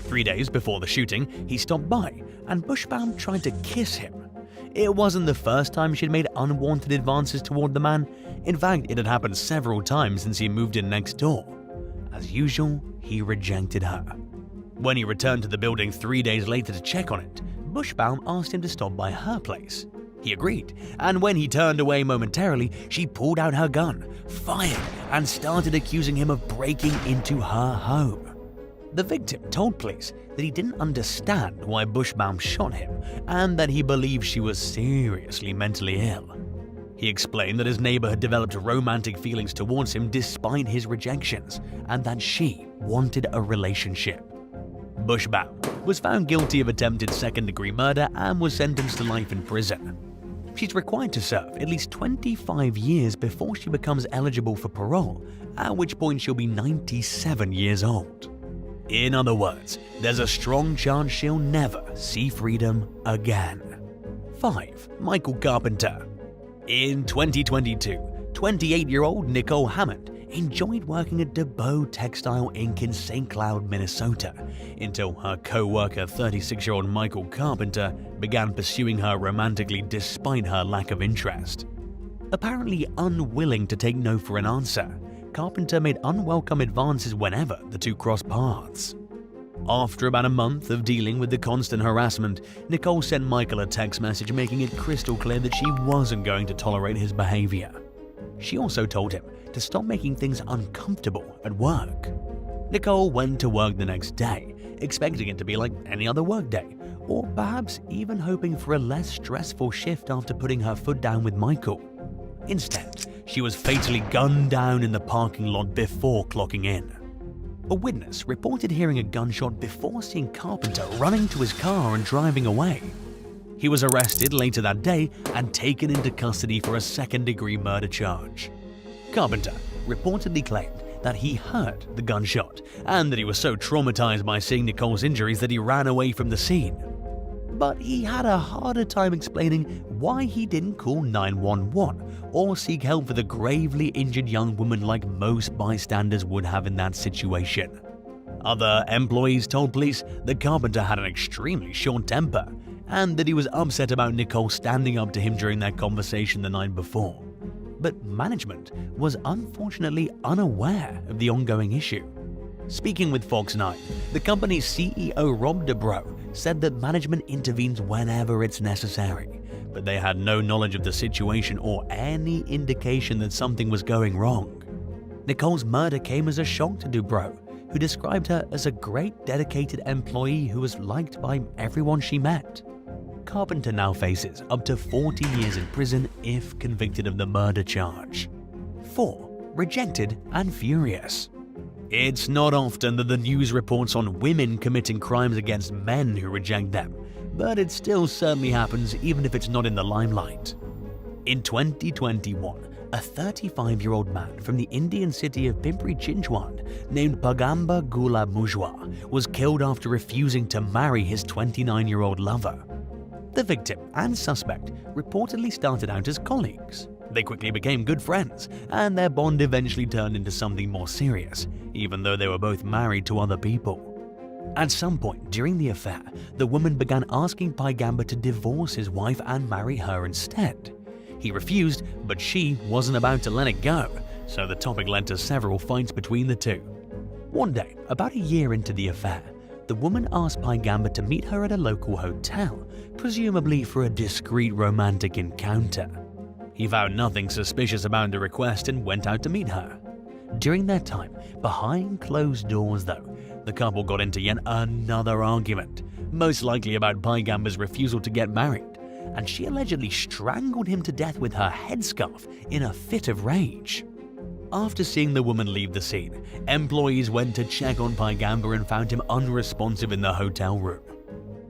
3 days before the shooting, he stopped by and Bushbaum tried to kiss him. It wasn't the first time she'd made unwanted advances toward the man. In fact, it had happened several times since he moved in next door. As usual, he rejected her. When he returned to the building 3 days later to check on it, Bushbaum asked him to stop by her place. He agreed, and when he turned away momentarily, she pulled out her gun, fired, and started accusing him of breaking into her home. The victim told police that he didn't understand why Bushbaum shot him and that he believed she was seriously mentally ill. He explained that his neighbor had developed romantic feelings towards him despite his rejections and that she wanted a relationship. Bushbaum was found guilty of attempted second-degree murder and was sentenced to life in prison. She's required to serve at least 25 years before she becomes eligible for parole, at which point she'll be 97 years old. In other words, there's a strong chance she'll never see freedom again. 5. Michael Carpenter. In 2022, 28-year-old Nicole Hammond enjoyed working at DeBow Textile Inc. in St. Cloud, Minnesota, until her co-worker 36-year-old Michael Carpenter began pursuing her romantically despite her lack of interest. Apparently unwilling to take no for an answer, Carpenter made unwelcome advances whenever the two crossed paths. After about a month of dealing with the constant harassment, Nicole sent Michael a text message making it crystal clear that she wasn't going to tolerate his behavior. She also told him to stop making things uncomfortable at work. Nicole went to work the next day, expecting it to be like any other workday, or perhaps even hoping for a less stressful shift after putting her foot down with Michael. Instead, she was fatally gunned down in the parking lot before clocking in. A witness reported hearing a gunshot before seeing Carpenter running to his car and driving away. He was arrested later that day and taken into custody for a second-degree murder charge. Carpenter reportedly claimed that he heard the gunshot and that he was so traumatized by seeing Nicole's injuries that he ran away from the scene. But he had a harder time explaining why he didn't call 911 or seek help for the gravely injured young woman like most bystanders would have in that situation. Other employees told police that Carpenter had an extremely short temper and that he was upset about Nicole standing up to him during their conversation the night before. But management was unfortunately unaware of the ongoing issue. Speaking with Fox 9, the company's CEO Rob DeBro said that management intervenes whenever it's necessary, but they had no knowledge of the situation or any indication that something was going wrong. Nicole's murder came as a shock to DeBro, who described her as a great dedicated employee who was liked by everyone she met. Carpenter now faces up to 40 years in prison if convicted of the murder charge. 4. Rejected and furious. It's not often that the news reports on women committing crimes against men who reject them, but it still certainly happens even if it's not in the limelight. In 2021, a 35-year-old man from the Indian city of Pimpri Chinchwad named Pagamba Gula Mujwa was killed after refusing to marry his 29-year-old lover. The victim and suspect reportedly started out as colleagues. They quickly became good friends, and their bond eventually turned into something more serious, even though they were both married to other people. At some point during the affair, the woman began asking Pagamba to divorce his wife and marry her instead. He refused, but she wasn't about to let it go, so the topic led to several fights between the two. One day, about a year into the affair, the woman asked Pagamba to meet her at a local hotel, presumably for a discreet romantic encounter. He found nothing suspicious about the request and went out to meet her. During their time, behind closed doors though, the couple got into yet another argument, most likely about Pagamba's refusal to get married, and she allegedly strangled him to death with her headscarf in a fit of rage. After seeing the woman leave the scene, employees went to check on Pagamba and found him unresponsive in the hotel room.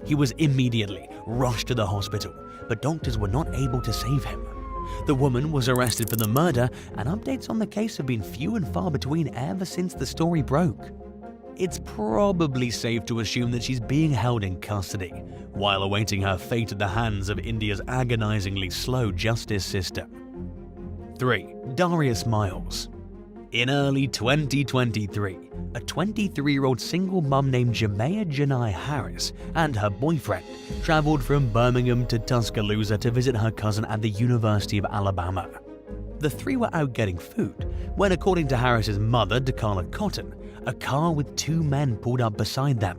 He was immediately rushed to the hospital, but doctors were not able to save him. The woman was arrested for the murder, and updates on the case have been few and far between ever since the story broke. It's probably safe to assume that she's being held in custody, while awaiting her fate at the hands of India's agonizingly slow justice system. 3. Darius Miles. In early 2023, a 23-year-old single mum named Jamea Janai Harris and her boyfriend traveled from Birmingham to Tuscaloosa to visit her cousin at the University of Alabama. The three were out getting food when, according to Harris's mother, DeCarla Cotton, a car with two men pulled up beside them.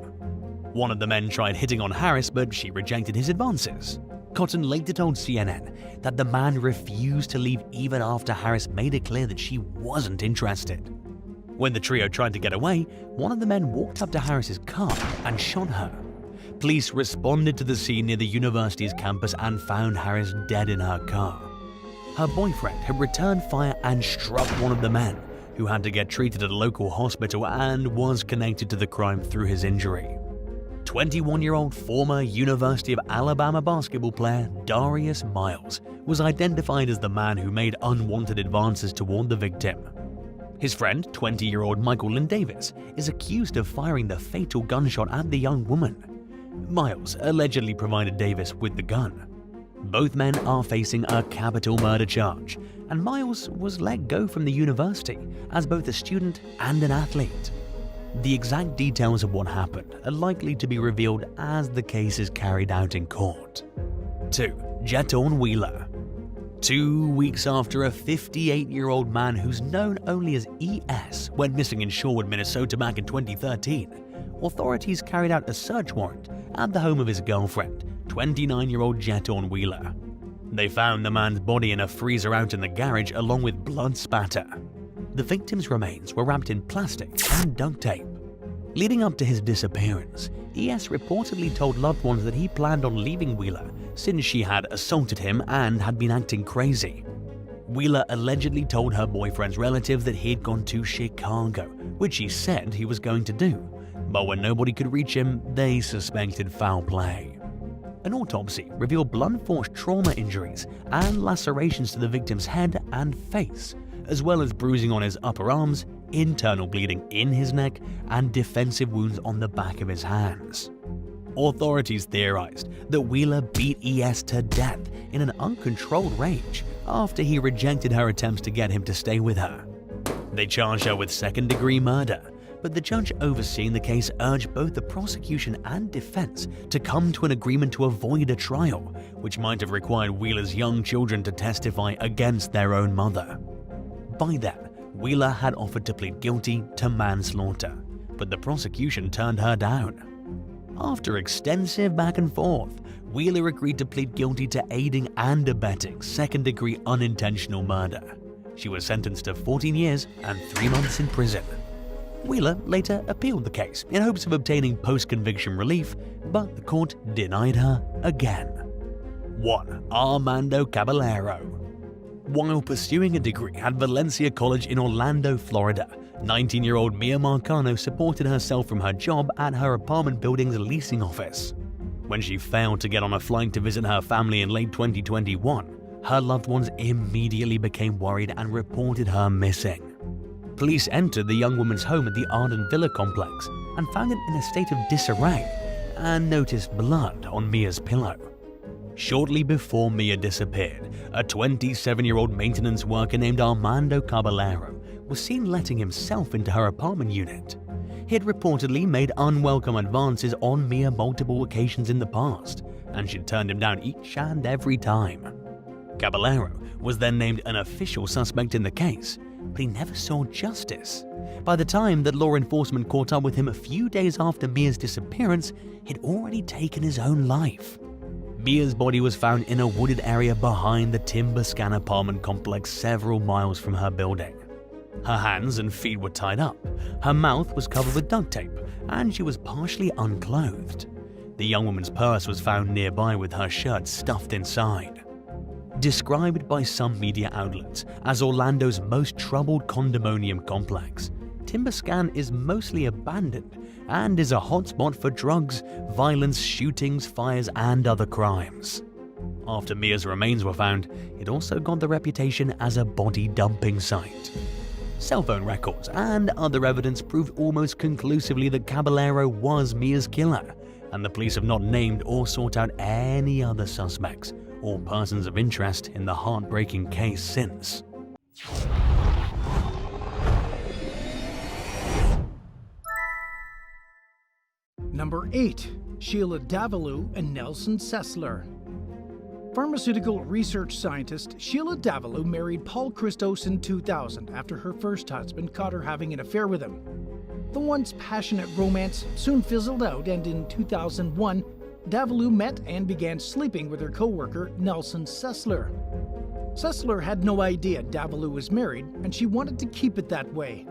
One of the men tried hitting on Harris, but she rejected his advances. Cotton later told CNN that the man refused to leave even after Harris made it clear that she wasn't interested. When the trio tried to get away, one of the men walked up to Harris's car and shot her. Police responded to the scene near the university's campus and found Harris dead in her car. Her boyfriend had returned fire and struck one of the men, who had to get treated at a local hospital and was connected to the crime through his injury. 21-year-old former University of Alabama basketball player Darius Miles was identified as the man who made unwanted advances toward the victim. His friend, 20-year-old Michael Lynn Davis, is accused of firing the fatal gunshot at the young woman. Miles allegedly provided Davis with the gun. Both men are facing a capital murder charge, and Miles was let go from the university as both a student and an athlete. The exact details of what happened are likely to be revealed as the case is carried out in court. 2. Jor Wheeler. 2 weeks after a 58-year-old man who's known only as ES went missing in Shorewood, Minnesota back in 2013, authorities carried out a search warrant at the home of his girlfriend, 29-year-old Jor Wheeler. They found the man's body in a freezer out in the garage along with blood spatter. The victim's remains were wrapped in plastic and duct tape. Leading up to his disappearance, ES reportedly told loved ones that he planned on leaving Wheeler since she had assaulted him and had been acting crazy. Wheeler allegedly told her boyfriend's relatives that he had gone to Chicago, which he said he was going to do, but when nobody could reach him, they suspected foul play. An autopsy revealed blunt force trauma injuries and lacerations to the victim's head and face, as well as bruising on his upper arms, internal bleeding in his neck, and defensive wounds on the back of his hands. Authorities theorized that Wheeler beat ES to death in an uncontrolled rage after he rejected her attempts to get him to stay with her. They charged her with second-degree murder, but the judge overseeing the case urged both the prosecution and defense to come to an agreement to avoid a trial, which might have required Wheeler's young children to testify against their own mother. By then, Wheeler had offered to plead guilty to manslaughter, but the prosecution turned her down. After extensive back and forth, Wheeler agreed to plead guilty to aiding and abetting second-degree unintentional murder. She was sentenced to 14 years and 3 months in prison. Wheeler later appealed the case in hopes of obtaining post-conviction relief, but the court denied her again. 1. Armando Cabalero. While pursuing a degree at Valencia College in Orlando, Florida, 19-year-old Mia Marcano supported herself from her job at her apartment building's leasing office. When she failed to get on a flight to visit her family in late 2021, her loved ones immediately became worried and reported her missing. Police entered the young woman's home at the Arden Villa complex and found it in a state of disarray and noticed blood on Mia's pillow. Shortly before Mia disappeared, a 27-year-old maintenance worker named Armando Cabalero was seen letting himself into her apartment unit. He had reportedly made unwelcome advances on Mia multiple occasions in the past, and she'd turned him down each and every time. Caballero was then named an official suspect in the case, but he never saw justice. By the time that law enforcement caught up with him a few days after Mia's disappearance, he'd already taken his own life. Mia's body was found in a wooded area behind the Timber Scan apartment complex several miles from her building. Her hands and feet were tied up, her mouth was covered with duct tape, and she was partially unclothed. The young woman's purse was found nearby with her shirt stuffed inside. Described by some media outlets as Orlando's most troubled condominium complex, Timber Scan is mostly abandoned and is a hotspot for drugs, violence, shootings, fires, and other crimes. After Mia's remains were found, it also got the reputation as a body dumping site. Cell phone records and other evidence proved almost conclusively that Caballero was Mia's killer, and the police have not named or sought out any other suspects or persons of interest in the heartbreaking case since. Number 8. Sheila Davalos and Nelson Sessler. Pharmaceutical research scientist Sheila Davalos married Paul Christos in 2000 after her first husband caught her having an affair with him. The once passionate romance soon fizzled out, and in 2001, Davalos met and began sleeping with her co-worker Nelson Sessler. Sessler had no idea Davalos was married, and she wanted to keep it that way.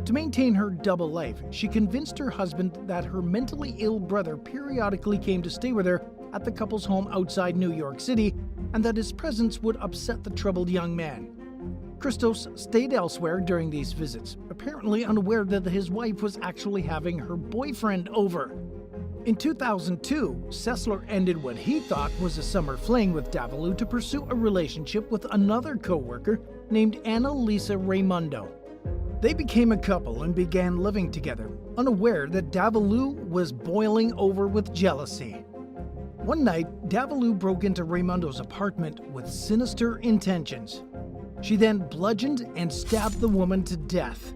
To maintain her double life, she convinced her husband that her mentally ill brother periodically came to stay with her at the couple's home outside New York City, and that his presence would upset the troubled young man. Christos stayed elsewhere during these visits, apparently unaware that his wife was actually having her boyfriend over. In 2002, Sessler ended what he thought was a summer fling with Davalos to pursue a relationship with another co-worker named Annalisa Raimundo. They became a couple and began living together, unaware that Davalos was boiling over with jealousy. One night, Davalos broke into Raimundo's apartment with sinister intentions. She then bludgeoned and stabbed the woman to death.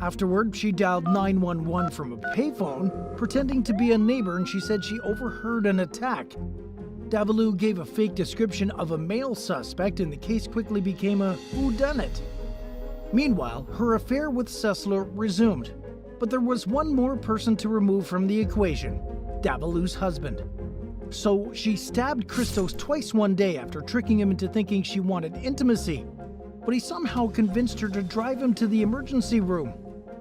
Afterward, she dialed 911 from a payphone, pretending to be a neighbor, and she said she overheard an attack. Davalos gave a fake description of a male suspect, and the case quickly became a whodunit. Meanwhile, her affair with Sessler resumed, but there was one more person to remove from the equation: Davalos' husband. So she stabbed Christos twice one day after tricking him into thinking she wanted intimacy. but he somehow convinced her to drive him to the emergency room.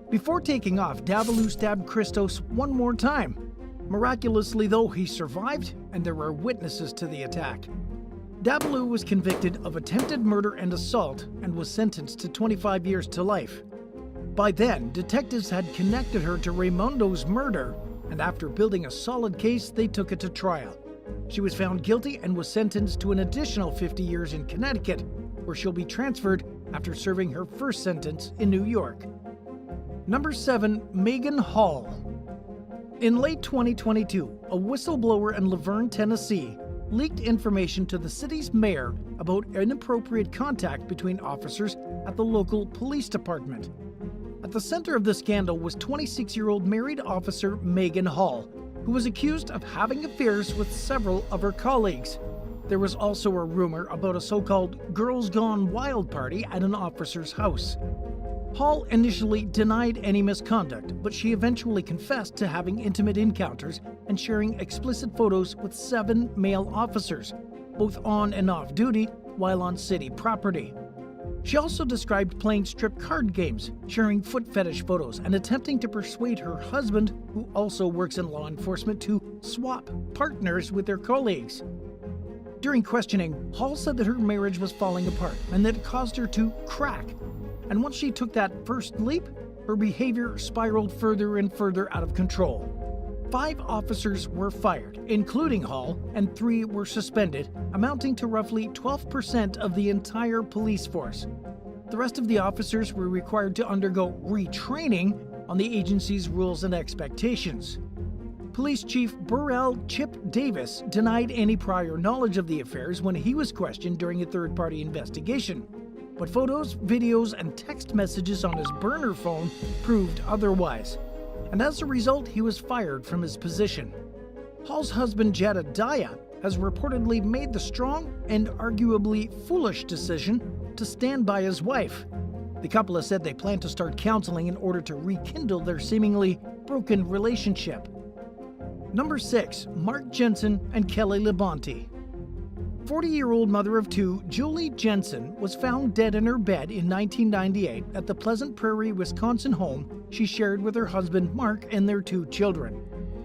Before taking off, Davalos stabbed Christos one more time. Miraculously, though, he survived, and there were witnesses to the attack. Davalos was convicted of attempted murder and assault and was sentenced to 25 years to life. By then, detectives had connected her to Raimondo's murder, and after building a solid case, they took it to trial. She was found guilty and was sentenced to an additional 50 years in Connecticut, where she'll be transferred after serving her first sentence in New York. Number 7. Megan Hall. In late 2022, a whistleblower in Laverne, Tennessee, leaked information to the city's mayor about inappropriate contact between officers at the local police department. At the center of the scandal was 26-year-old married officer Megan Hall, who was accused of having affairs with several of her colleagues. There was also a rumor about a so-called Girls Gone Wild party at an officer's house. Hall initially denied any misconduct, but she eventually confessed to having intimate encounters and sharing explicit photos with 7 male officers, both on and off duty while on city property. She also described playing strip card games, sharing foot fetish photos, and attempting to persuade her husband, who also works in law enforcement, to swap partners with their colleagues. During questioning, Hall said that her marriage was falling apart and that it caused her to crack. And once she took that first leap, her behavior spiraled further and further out of control. 5 officers were fired, including Hall, and 3 were suspended, amounting to roughly 12% of the entire police force. The rest of the officers were required to undergo retraining on the agency's rules and expectations. Police Chief Burrell Chip Davis denied any prior knowledge of the affairs when he was questioned during a third-party investigation. But photos, videos, and text messages on his burner phone proved otherwise. And as a result, he was fired from his position. Hall's husband, Jedediah, has reportedly made the strong and arguably foolish decision to stand by his wife. The couple has said they plan to start counseling in order to rekindle their seemingly broken relationship. Number 6. Mark Jensen and Kelly Labonte. 40-year-old mother of 2, Julie Jensen, was found dead in her bed in 1998 at the Pleasant Prairie, Wisconsin home she shared with her husband Mark and their 2 children.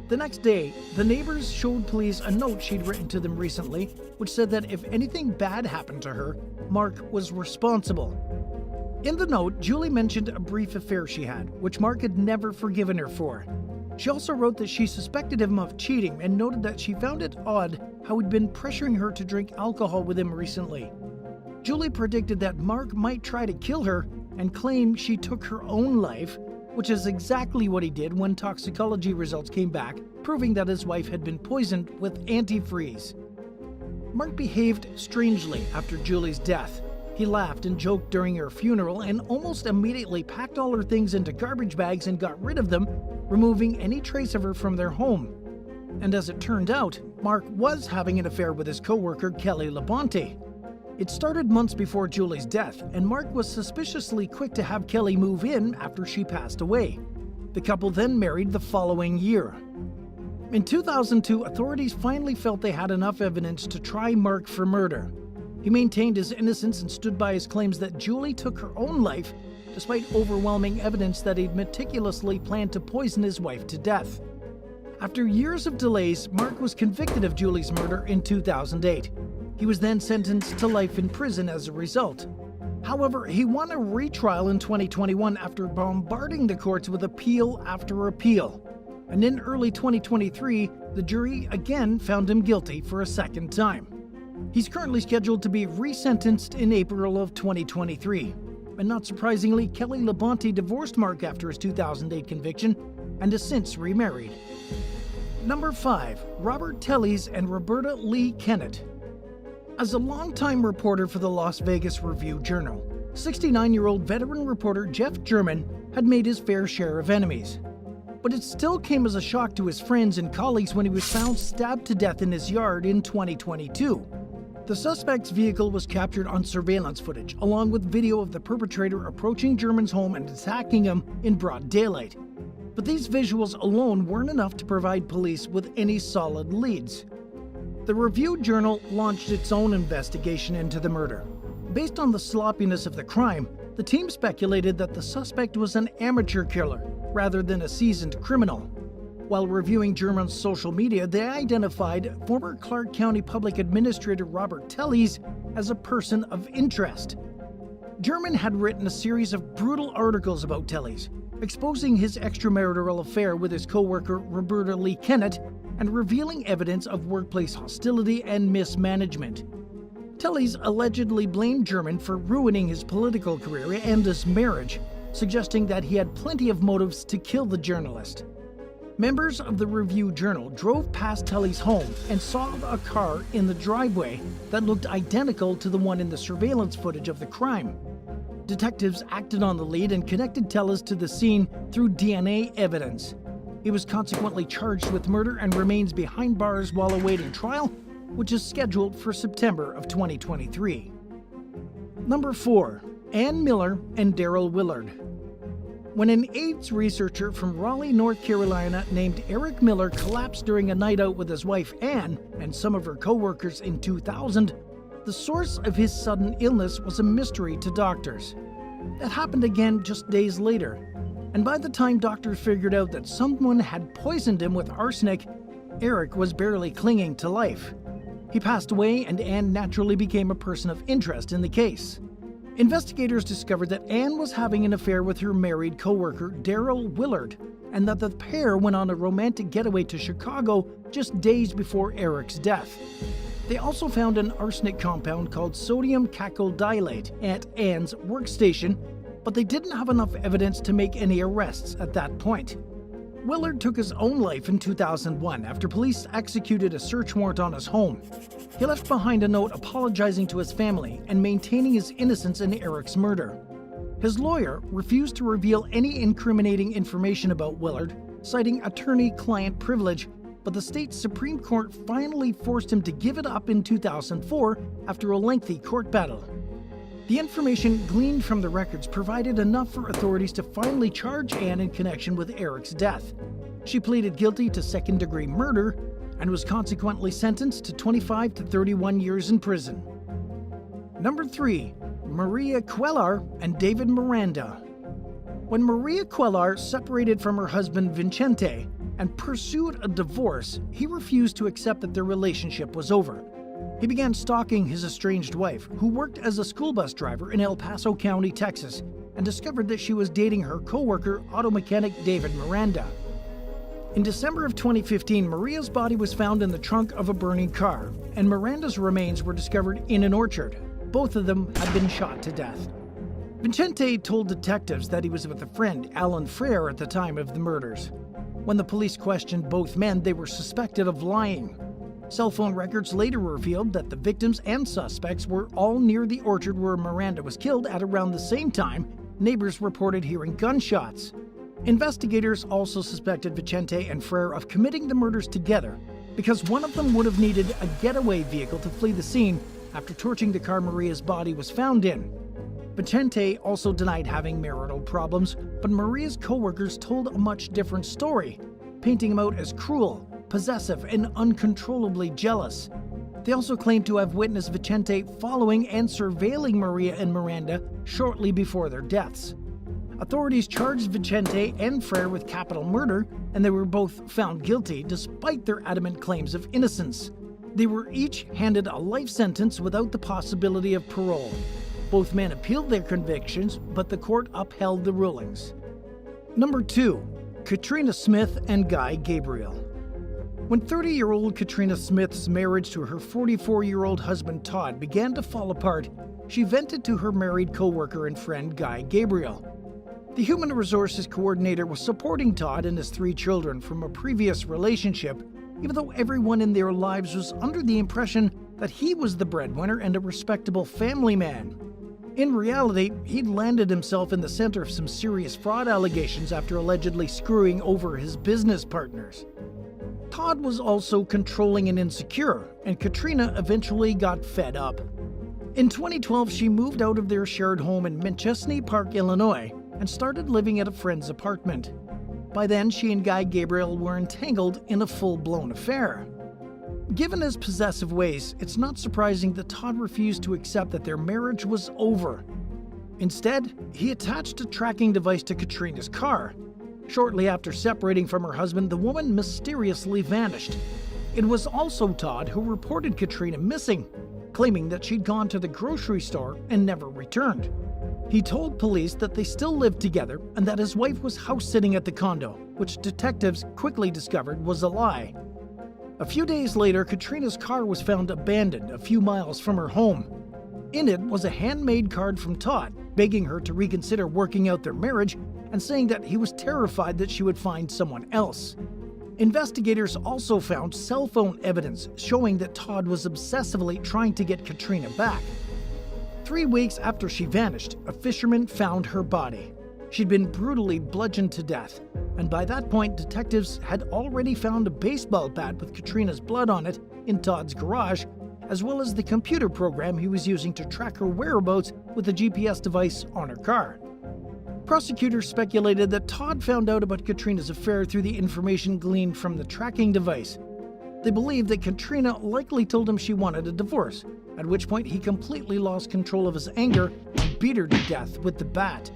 The next day, the neighbors showed police a note she'd written to them recently, which said that if anything bad happened to her, Mark was responsible. In the note, Julie mentioned a brief affair she had, which Mark had never forgiven her for. She also wrote that she suspected him of cheating and noted that she found it odd how he'd been pressuring her to drink alcohol with him recently. Julie predicted that Mark might try to kill her and claim she took her own life, which is exactly what he did when toxicology results came back, proving that his wife had been poisoned with antifreeze. Mark behaved strangely after Julie's death. He laughed and joked during her funeral and almost immediately packed all her things into garbage bags and got rid of them, removing any trace of her from their home. And as it turned out, Mark was having an affair with his co-worker Kelly Labonte. It started months before Julie's death, and Mark was suspiciously quick to have Kelly move in after she passed away. The couple then married the following year. In 2002, authorities finally felt they had enough evidence to try Mark for murder. He maintained his innocence and stood by his claims that Julie took her own life, despite overwhelming evidence that he'd meticulously planned to poison his wife to death. After years of delays, Mark was convicted of Julie's murder in 2008. He was then sentenced to life in prison as a result. However, he won a retrial in 2021 after bombarding the courts with appeal after appeal. And in early 2023, the jury again found him guilty for a second time. He's currently scheduled to be resentenced in April of 2023. And not surprisingly, Kelly Labonte divorced Mark after his 2008 conviction and has since remarried. Number 5. Robert Tellez and Roberta Lee Kennett. As a longtime reporter for the Las Vegas Review-Journal, 69-year-old veteran reporter Jeff German had made his fair share of enemies. But it still came as a shock to his friends and colleagues when he was found stabbed to death in his yard in 2022. The suspect's vehicle was captured on surveillance footage, along with video of the perpetrator approaching German's home and attacking him in broad daylight. But these visuals alone weren't enough to provide police with any solid leads. The Review-Journal launched its own investigation into the murder. Based on the sloppiness of the crime, the team speculated that the suspect was an amateur killer rather than a seasoned criminal. While reviewing German's social media, they identified former Clark County Public Administrator Robert Telles as a person of interest. German had written a series of brutal articles about Telles, exposing his extramarital affair with his co-worker Roberta Lee Kennett and revealing evidence of workplace hostility and mismanagement. Telles allegedly blamed German for ruining his political career and his marriage, suggesting that he had plenty of motives to kill the journalist. Members of the Review-Journal drove past Telles' home and saw a car in the driveway that looked identical to the one in the surveillance footage of the crime. Detectives acted on the lead and connected Telles to the scene through DNA evidence. He was consequently charged with murder and remains behind bars while awaiting trial, which is scheduled for September of 2023. Number 4. Ann Miller and Daryl Willard. When an AIDS researcher from Raleigh, North Carolina named Eric Miller collapsed during a night out with his wife Ann and some of her co-workers in 2000, the source of his sudden illness was a mystery to doctors. That happened again just days later, and by the time doctors figured out that someone had poisoned him with arsenic, Eric was barely clinging to life. He passed away, and Ann naturally became a person of interest in the case. Investigators discovered that Ann was having an affair with her married co-worker Daryl Willard, and that the pair went on a romantic getaway to Chicago just days before Eric's death. They also found an arsenic compound called sodium cacodylate at Ann's workstation, but they didn't have enough evidence to make any arrests at that point. Willard took his own life in 2001 after police executed a search warrant on his home. He left behind a note apologizing to his family and maintaining his innocence in Eric's murder. His lawyer refused to reveal any incriminating information about Willard, citing attorney-client privilege, but the state Supreme Court finally forced him to give it up in 2004 after a lengthy court battle. The information gleaned from the records provided enough for authorities to finally charge Ann in connection with Eric's death. She pleaded guilty to second-degree murder and was consequently sentenced to 25 to 31 years in prison. Number 3. Maria Cuellar and David Miranda. When Maria Cuellar separated from her husband Vicente and pursued a divorce, he refused to accept that their relationship was over. He began stalking his estranged wife, who worked as a school bus driver in El Paso County, Texas, and discovered that she was dating her co-worker, auto mechanic David Miranda. In December of 2015, Maria's body was found in the trunk of a burning car, and Miranda's remains were discovered in an orchard. Both of them had been shot to death. Vicente told detectives that he was with a friend, Alan Frere, at the time of the murders. When the police questioned both men, they were suspected of lying. Cell phone records later revealed that the victims and suspects were all near the orchard where Miranda was killed at around the same time neighbors reported hearing gunshots. Investigators also suspected Vicente and Frere of committing the murders together because one of them would have needed a getaway vehicle to flee the scene after torching the car Maria's body was found in. Vicente also denied having marital problems, but Maria's co-workers told a much different story, painting him out as cruel, possessive, and uncontrollably jealous. They also claimed to have witnessed Vicente following and surveilling Maria and Miranda shortly before their deaths. Authorities charged Vicente and Frere with capital murder, and they were both found guilty despite their adamant claims of innocence. They were each handed a life sentence without the possibility of parole. Both men appealed their convictions, but the court upheld the rulings. Number 2. Katrina Smith and Guy Gabriel. When 30-year-old Katrina Smith's marriage to her 44-year-old husband Todd began to fall apart, she vented to her married co-worker and friend Guy Gabriel. The human resources coordinator was supporting Todd and his 3 children from a previous relationship, even though everyone in their lives was under the impression that he was the breadwinner and a respectable family man. In reality, he'd landed himself in the center of some serious fraud allegations after allegedly screwing over his business partners. Todd was also controlling and insecure, and Katrina eventually got fed up. In 2012, she moved out of their shared home in Machesney Park, Illinois, and started living at a friend's apartment. By then, she and Guy Gabriel were entangled in a full-blown affair. Given his possessive ways, it's not surprising that Todd refused to accept that their marriage was over. Instead, he attached a tracking device to Katrina's car. Shortly after separating from her husband, the woman mysteriously vanished. It was also Todd who reported Katrina missing, claiming that she'd gone to the grocery store and never returned. He told police that they still lived together and that his wife was house-sitting at the condo, which detectives quickly discovered was a lie. A few days later, Katrina's car was found abandoned a few miles from her home. In it was a handmade card from Todd, begging her to reconsider working out their marriage and saying that he was terrified that she would find someone else. Investigators also found cell phone evidence showing that Todd was obsessively trying to get Katrina back. 3 weeks after she vanished, a fisherman found her body. She'd been brutally bludgeoned to death, and by that point, detectives had already found a baseball bat with Katrina's blood on it in Todd's garage, as well as the computer program he was using to track her whereabouts with a GPS device on her car. Prosecutors speculated that Todd found out about Katrina's affair through the information gleaned from the tracking device. They believed that Katrina likely told him she wanted a divorce, at which point he completely lost control of his anger and beat her to death with the bat.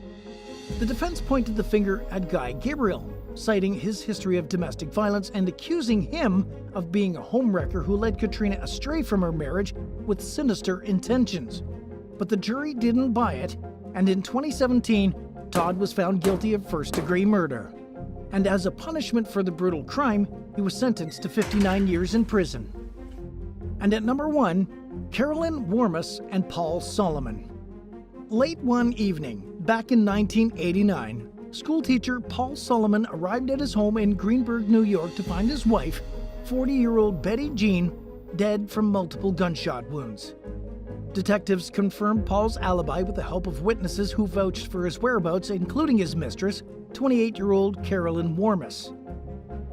The defense pointed the finger at Guy Gabriel, citing his history of domestic violence and accusing him of being a homewrecker who led Katrina astray from her marriage with sinister intentions. But the jury didn't buy it, and in 2017, Todd was found guilty of first-degree murder. And as a punishment for the brutal crime, he was sentenced to 59 years in prison. And at number 1, Carolyn Wormus and Paul Solomon. Late one evening, back in 1989, schoolteacher Paul Solomon arrived at his home in Greenburgh, New York to find his wife, 40-year-old Betty Jean, dead from multiple gunshot wounds. Detectives confirmed Paul's alibi with the help of witnesses who vouched for his whereabouts, including his mistress, 28-year-old Carolyn Wormus.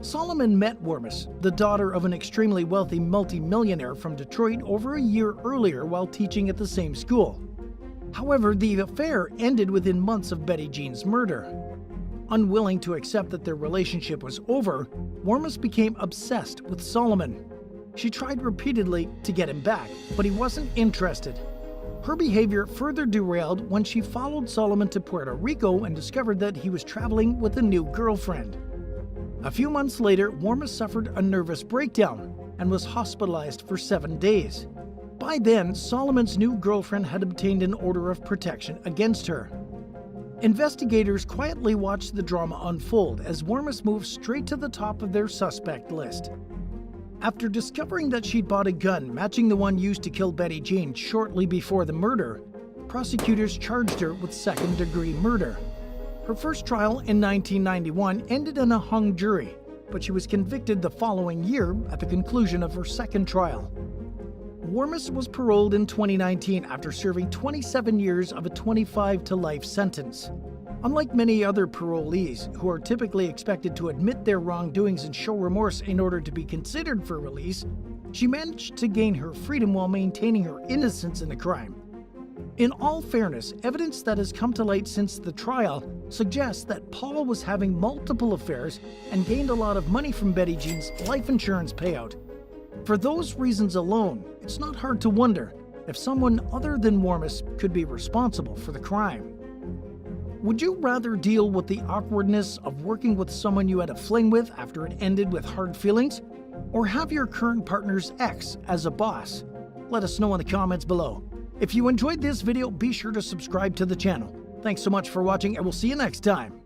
Solomon met Wormus, the daughter of an extremely wealthy multi-millionaire from Detroit, over a year earlier while teaching at the same school. However, the affair ended within months of Betty Jean's murder. Unwilling to accept that their relationship was over, Wormus became obsessed with Solomon. She tried repeatedly to get him back, but he wasn't interested. Her behavior further derailed when she followed Solomon to Puerto Rico and discovered that he was traveling with a new girlfriend. A few months later, Wormus suffered a nervous breakdown and was hospitalized for 7 days. By then, Solomon's new girlfriend had obtained an order of protection against her. Investigators quietly watched the drama unfold as Wormus moved straight to the top of their suspect list. After discovering that she'd bought a gun matching the one used to kill Betty Jean shortly before the murder, prosecutors charged her with second-degree murder. Her first trial in 1991 ended in a hung jury, but she was convicted the following year at the conclusion of her second trial. Wormus was paroled in 2019 after serving 27 years of a 25-to-life sentence. Unlike many other parolees, who are typically expected to admit their wrongdoings and show remorse in order to be considered for release, she managed to gain her freedom while maintaining her innocence in the crime. In all fairness, evidence that has come to light since the trial suggests that Paul was having multiple affairs and gained a lot of money from Betty Jean's life insurance payout. For those reasons alone, it's not hard to wonder if someone other than Wormus could be responsible for the crime. Would you rather deal with the awkwardness of working with someone you had a fling with after it ended with hard feelings, or have your current partner's ex as a boss? Let us know in the comments below. If you enjoyed this video, be sure to subscribe to the channel. Thanks so much for watching, and we'll see you next time.